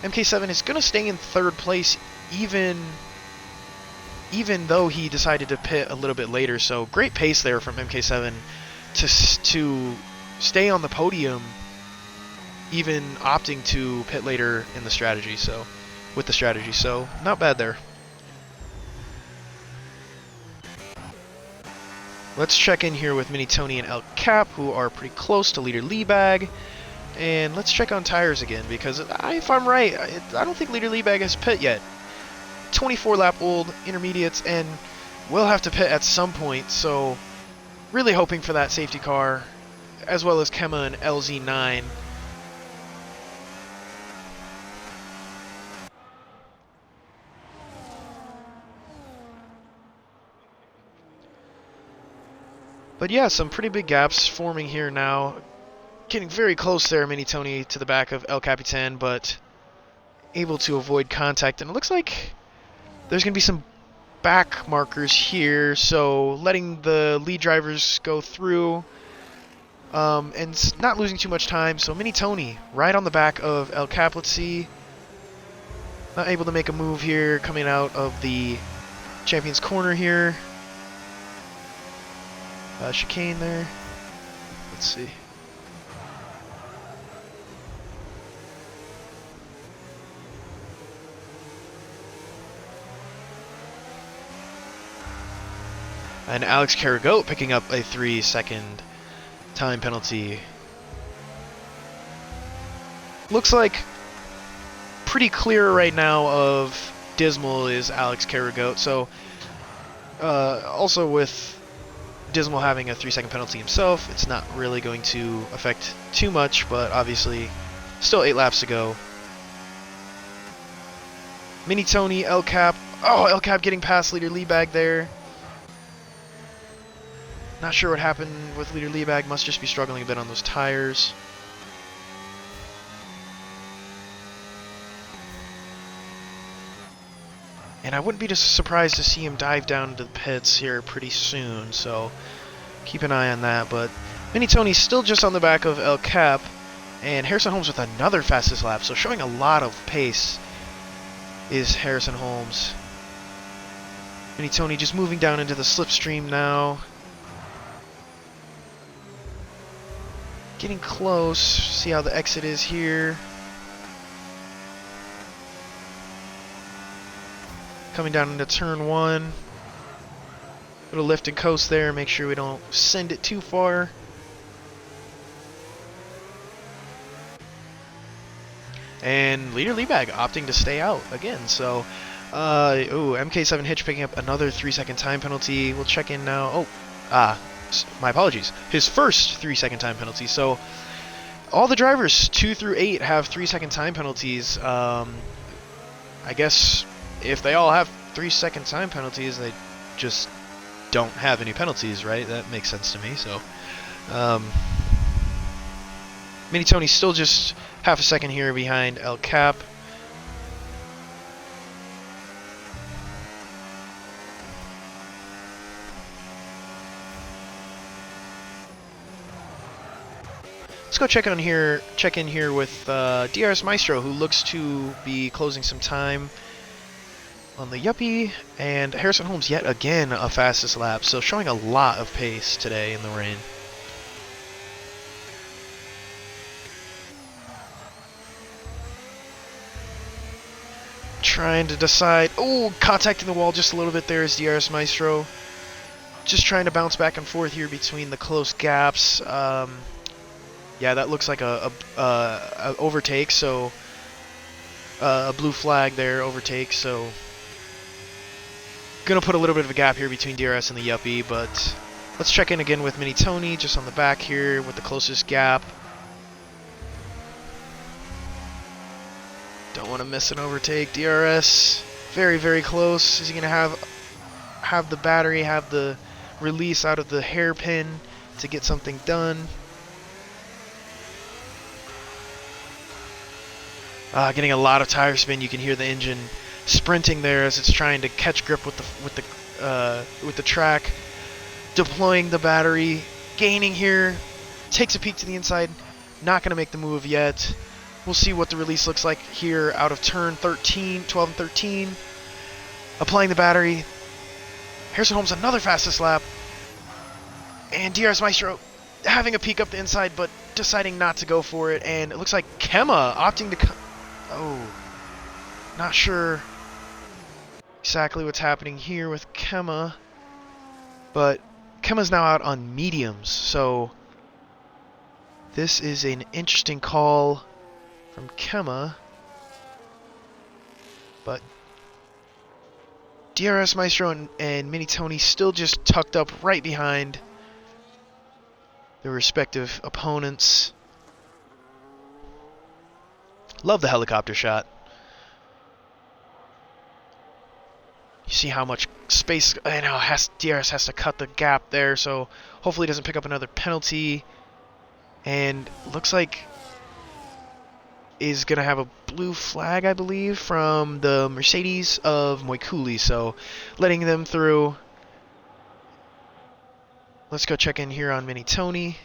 MK7 is going to stay in 3rd place, even though he decided to pit a little bit later. So great pace there from MK7 to stay on the podium, even opting to pit later in the strategy. So with the strategy, so not bad there. Let's check in here with Mini Tony and El Cap, who are pretty close to leader Leebag. And let's check on tires again, because if I'm right, I don't think leader Leebag has pit yet. 24-lap-old intermediates, and will have to pit at some point, so really hoping for that safety car, as well as Kemma and LZ9. But yeah, some pretty big gaps forming here now. Getting very close there, Mini Tony to the back of El Capitan, but able to avoid contact. And it looks like there's going to be some back markers here, so letting the lead drivers go through and not losing too much time. So Mini Tony right on the back of El Cap. Let's see. Not able to make a move here coming out of the Champions Corner here. Chicane there. Let's see. And Alex Carragoat picking up a 3-second time penalty. Looks like pretty clear right now of Dismal is Alex Carragoat. So also with Dismal having a 3-second penalty himself, it's not really going to affect too much, but obviously still 8 laps to go. Mini Tony, El Cap. Oh, El Cap getting past leader Leebag there. Not sure what happened with leader Leebag, must just be struggling a bit on those tires. And I wouldn't be just surprised to see him dive down to the pits here pretty soon, so keep an eye on that. But Mini Tony's still just on the back of El Cap, and Harrison Holmes with another fastest lap, so showing a lot of pace is Harrison Holmes. Mini Tony just moving down into the slipstream now. Getting close. See how the exit is here. Coming down into turn 1. Little lift and coast there. Make sure we don't send it too far. And leader Liebag opting to stay out again. So, MK7 Hitch picking up another 3-second time penalty. We'll check in now. My apologies. His first 3-second time penalty. So, all the drivers 2 through 8 have 3-second time penalties. I guess if they all have 3-second time penalties, they just don't have any penalties, right? That makes sense to me. So, Mini Tony's still just half a second here behind El Cap. Let's go check in here with DRS Maestro, who looks to be closing some time on the Yuppie, and Harrison Holmes yet again a fastest lap, so showing a lot of pace today in the rain. Trying to decide. Oh, contacting the wall just a little bit there is DRS Maestro. Just trying to bounce back and forth here between the close gaps. Yeah, that looks like a overtake, so a blue flag there, overtake, so gonna put a little bit of a gap here between DRS and the Yuppie, but let's check in again with Mini Tony just on the back here with the closest gap. Don't want to miss an overtake. DRS very, very close. Is he gonna have the battery, have the release out of the hairpin to get something done? Getting a lot of tire spin. You can hear the engine sprinting there as it's trying to catch grip with the track. Deploying the battery, gaining here, takes a peek to the inside. Not going to make the move yet. We'll see what the release looks like here out of turn 13, 12 and 13. Applying the battery. Harrison Holmes another fastest lap. And DRS Maestro having a peek up the inside, but deciding not to go for it. And it looks like Kemma opting to not sure exactly what's happening here with Kemma, but Kemma's now out on mediums, so this is an interesting call from Kemma, but DRS Maestro and Mini Tony still just tucked up right behind their respective opponents. Love the helicopter shot. You see how much space, I know, DRS has to cut the gap there, so hopefully he doesn't pick up another penalty. And looks like is going to have a blue flag, I believe, from the Mercedes of Moikuli, so letting them through. Let's go check in here on Mini Tony.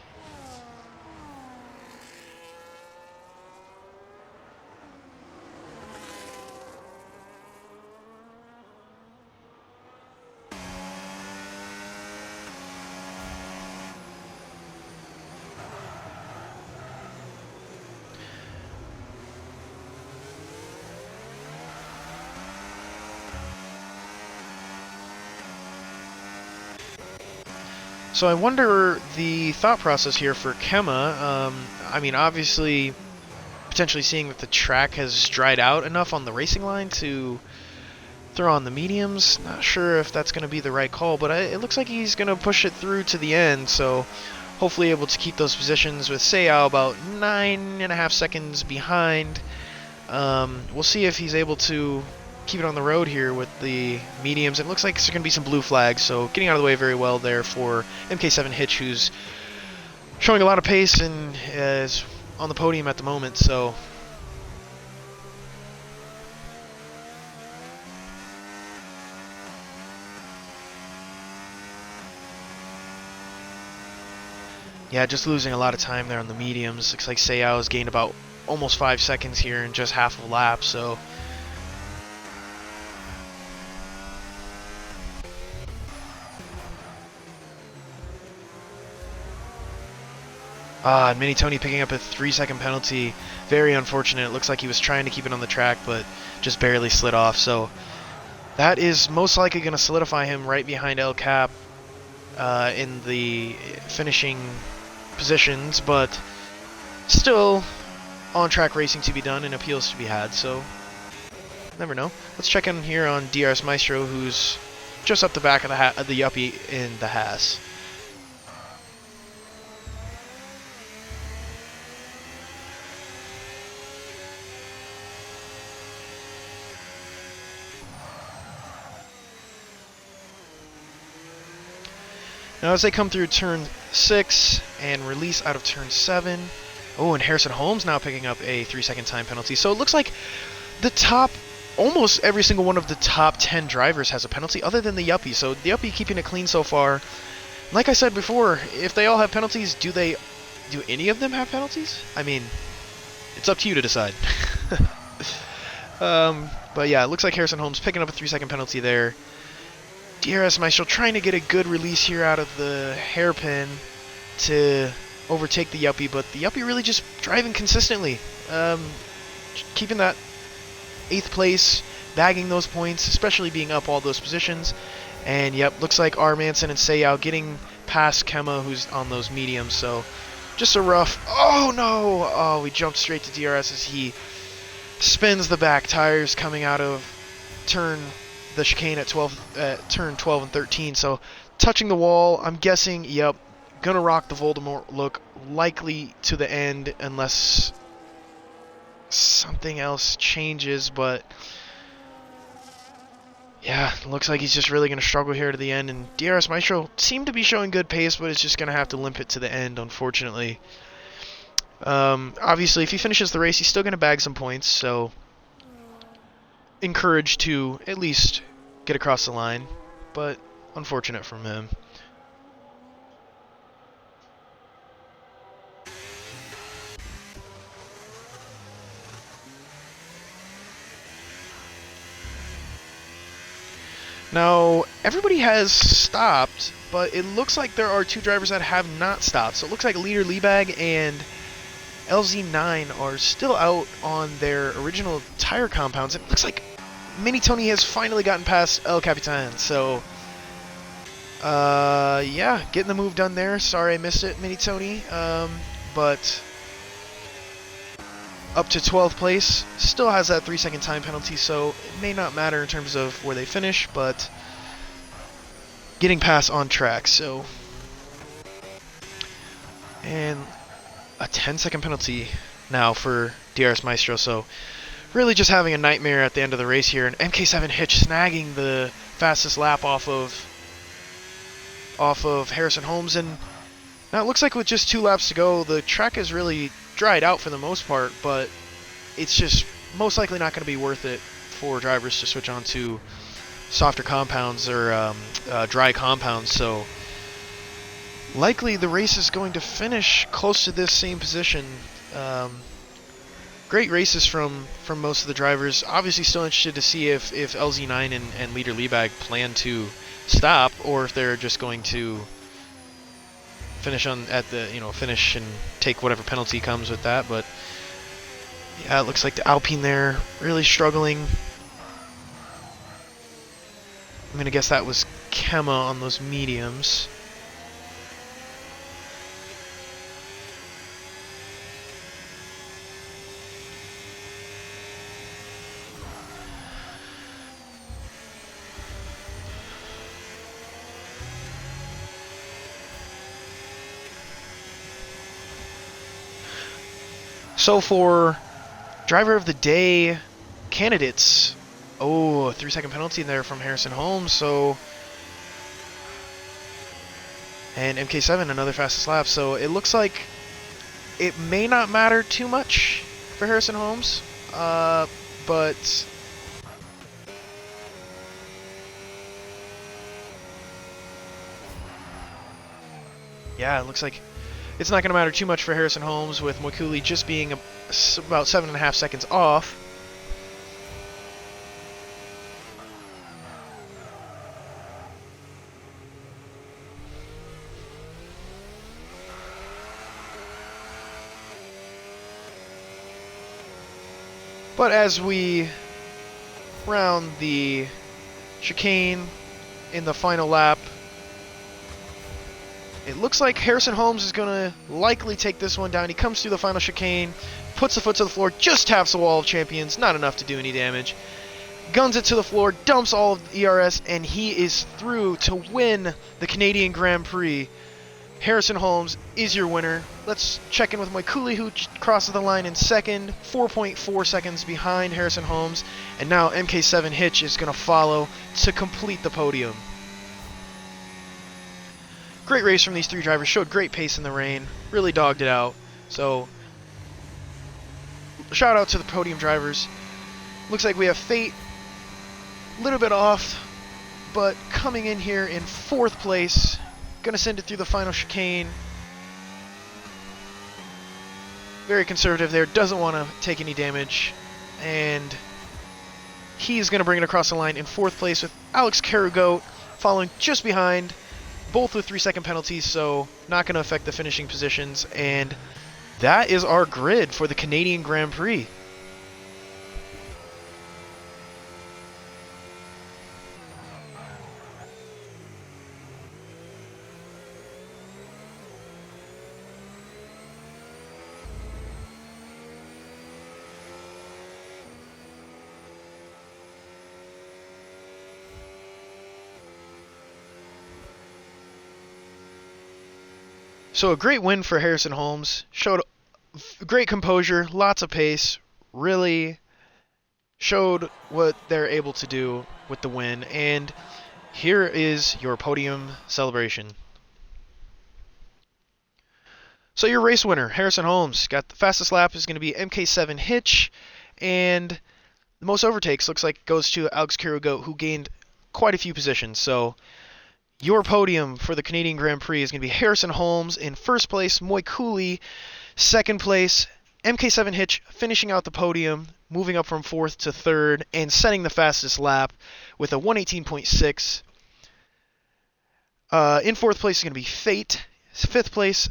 So I wonder the thought process here for Kemma. I mean, obviously, potentially seeing that the track has dried out enough on the racing line to throw on the mediums. Not sure if that's going to be the right call, but it looks like he's going to push it through to the end. So hopefully able to keep those positions with Seiyao about 9.5 seconds behind. We'll see if he's able to keep it on the road here with the mediums. It looks like there's going to be some blue flags, so getting out of the way very well there for MK7 Hitch, who's showing a lot of pace and is on the podium at the moment. So yeah, just losing a lot of time there on the mediums. Looks like Seiyao has gained about almost 5 seconds here in just half a lap, so And Mini Tony picking up a 3-second penalty. Very unfortunate. It looks like he was trying to keep it on the track, but just barely slid off. So that is most likely going to solidify him right behind El Cap in the finishing positions, but still on-track racing to be done and appeals to be had, so never know. Let's check in here on DRS Maestro, who's just up the back of the Yuppie in the Haas. Now as they come through turn 6 and release out of turn 7, oh, and Harrison Holmes now picking up a 3-second time penalty. So it looks like almost every single one of the top 10 drivers has a penalty other than the Yuppie. So the Yuppie keeping it clean so far. Like I said before, if they all have penalties, do any of them have penalties? I mean, it's up to you to decide. But yeah, it looks like Harrison Holmes picking up a 3-second penalty there. DRS Maestro trying to get a good release here out of the hairpin to overtake the Yuppie, but the Yuppie really just driving consistently. Keeping that 8th place, bagging those points, especially being up all those positions. And yep, looks like R. Manson and Seiyao getting past Kema, who's on those mediums. So just a rough, oh no! Oh, we jumped straight to DRS as he spins the back tires coming out of the chicane at turn 12 and 13. So touching the wall, I'm guessing, yep, gonna rock the Voldemort look likely to the end unless something else changes, but yeah, looks like he's just really going to struggle here to the end, and DRS Maestro seemed to be showing good pace, but it's just going to have to limp it to the end, unfortunately. Obviously, if he finishes the race, he's still going to bag some points, so encouraged to at least get across the line, but unfortunate from him. Now, everybody has stopped, but it looks like there are 2 drivers that have not stopped. So it looks like Leader Liebag and LZ9 are still out on their original tire compounds. It looks like Mini Tony has finally gotten past El Capitan. So, yeah, getting the move done there. Sorry I missed it, Mini Tony. But up to 12th place, still has that 3-second time penalty, so it may not matter in terms of where they finish, but getting past on track, so. And a 10-second penalty now for DRS Maestro, so really just having a nightmare at the end of the race here, and MK7 Hitch snagging the fastest lap off of Harrison Holmes, and now it looks like with just 2 laps to go, the track is really dried out for the most part, but it's just most likely not going to be worth it for drivers to switch on to softer compounds or dry compounds, so likely the race is going to finish close to this same position. Great races from most of the drivers. Obviously still interested to see if LZ9 and Leader Liebag plan to stop, or if they're just going to finish finish and take whatever penalty comes with that. But yeah, it looks like the Alpine there really struggling. I'm gonna guess that was Kema on those mediums. So for driver of the day candidates, oh, a 3-second penalty there from Harrison Holmes. So, and MK7 another fastest lap. So it looks like it may not matter too much for Harrison Holmes, but yeah, it looks like it's not going to matter too much for Harrison Holmes, with Moikuli just being about 7.5 seconds off. But as we round the chicane in the final lap, it looks like Harrison Holmes is going to likely take this one down. He comes through the final chicane, puts the foot to the floor, just taps the wall of champions, not enough to do any damage. Guns it to the floor, dumps all of the ERS, and he is through to win the Canadian Grand Prix. Harrison Holmes is your winner. Let's check in with Mike Cooley, who crosses the line in second, 4.4 seconds behind Harrison Holmes. And now MK7 Hitch is going to follow to complete the podium. Great race from these three drivers, showed great pace in the rain, really dogged it out. So, shout out to the podium drivers. Looks like we have Fate a little bit off, but coming in here in 4th place. Gonna send it through the final chicane. Very conservative there, doesn't want to take any damage. And he's gonna bring it across the line in 4th place with Alex Carugo following just behind, both with 3-second penalties, so not gonna affect the finishing positions. And that is our grid for the Canadian Grand Prix. So a great win for Harrison Holmes. Showed great composure, lots of pace, really showed what they're able to do with the win. And here is your podium celebration. So your race winner, Harrison Holmes, got the fastest lap is going to be MK7 Hitch, and the most overtakes looks like goes to Alex Carugo, who gained quite a few positions. So your podium for the Canadian Grand Prix is going to be Harrison Holmes in 1st place, Moy Cooley 2nd place, MK7 Hitch finishing out the podium, moving up from 4th to 3rd, and setting the fastest lap with a 118.6. In 4th place is going to be Fate. 5th place,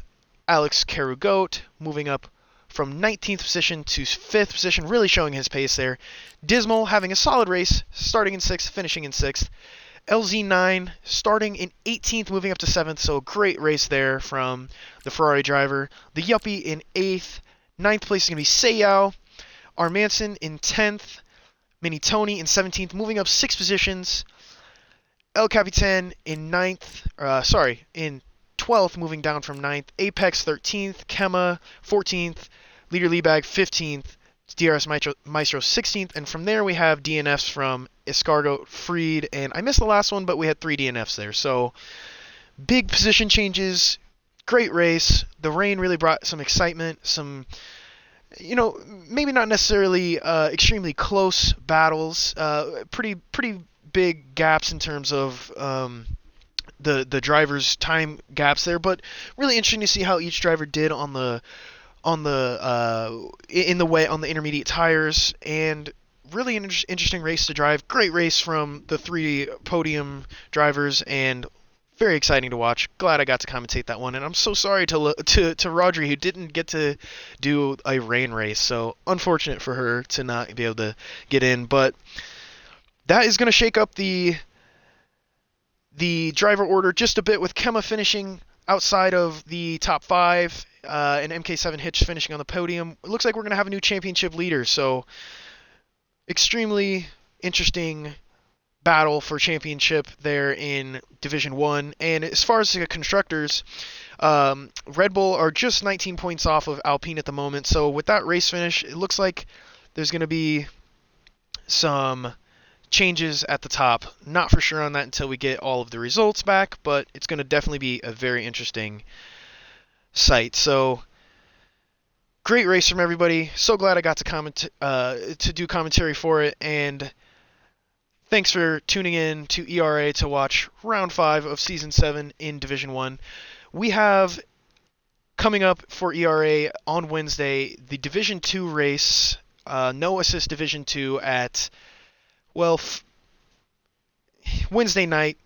Alex Carugo, moving up from 19th position to 5th position, really showing his pace there. Dismal having a solid race, starting in 6th, finishing in 6th. LZ9 starting in 18th, moving up to 7th, so a great race there from the Ferrari driver. The Yuppie in 8th. 9th place is going to be Seiyao. Armanson in 10th. Mini Tony in 17th, moving up 6 positions. El Capitan in 12th, moving down from 9th. Apex 13th. Kema 14th. Leader Liebag 15th. DRS Maestro 16th, and from there we have DNFs from Escargot, Freed, and I missed the last one, but we had 3 DNFs there. So big position changes, great race. The rain really brought some excitement, some, maybe not necessarily extremely close battles, pretty big gaps in terms of the drivers' time gaps there, but really interesting to see how each driver did on the intermediate tires, and really an interesting race to drive. Great race from the 3 podium drivers, and very exciting to watch. Glad I got to commentate that one, and I'm so sorry to Rodri, who didn't get to do a rain race. So unfortunate for her to not be able to get in, but that is going to shake up the driver order just a bit, with Kema finishing outside of the top 5. And MK7 Hitch finishing on the podium. It looks like we're going to have a new championship leader, so extremely interesting battle for championship there in Division 1. And as far as the constructors, Red Bull are just 19 points off of Alpine at the moment, so with that race finish, it looks like there's going to be some changes at the top. Not for sure on that until we get all of the results back, but it's going to definitely be a very interesting site. So great race from everybody. So glad I got to do commentary for it, and thanks for tuning in to ERA to watch round 5 of season 7 in Division 1. We have coming up for ERA on Wednesday the Division 2 race, No-Assist Division 2 at Wednesday night,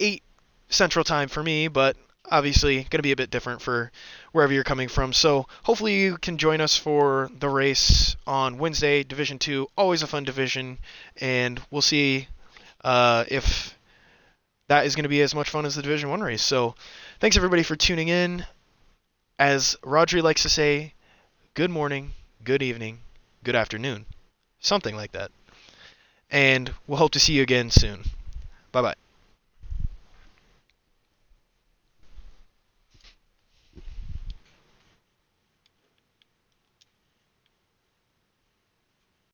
8 Central Time for me, but obviously going to be a bit different for wherever you're coming from. So hopefully you can join us for the race on Wednesday, Division 2. Always a fun division, and we'll see if that is going to be as much fun as the Division 1 race. So thanks everybody for tuning in. As Rodri likes to say, good morning, good evening, good afternoon. Something like that. And we'll hope to see you again soon. Bye-bye.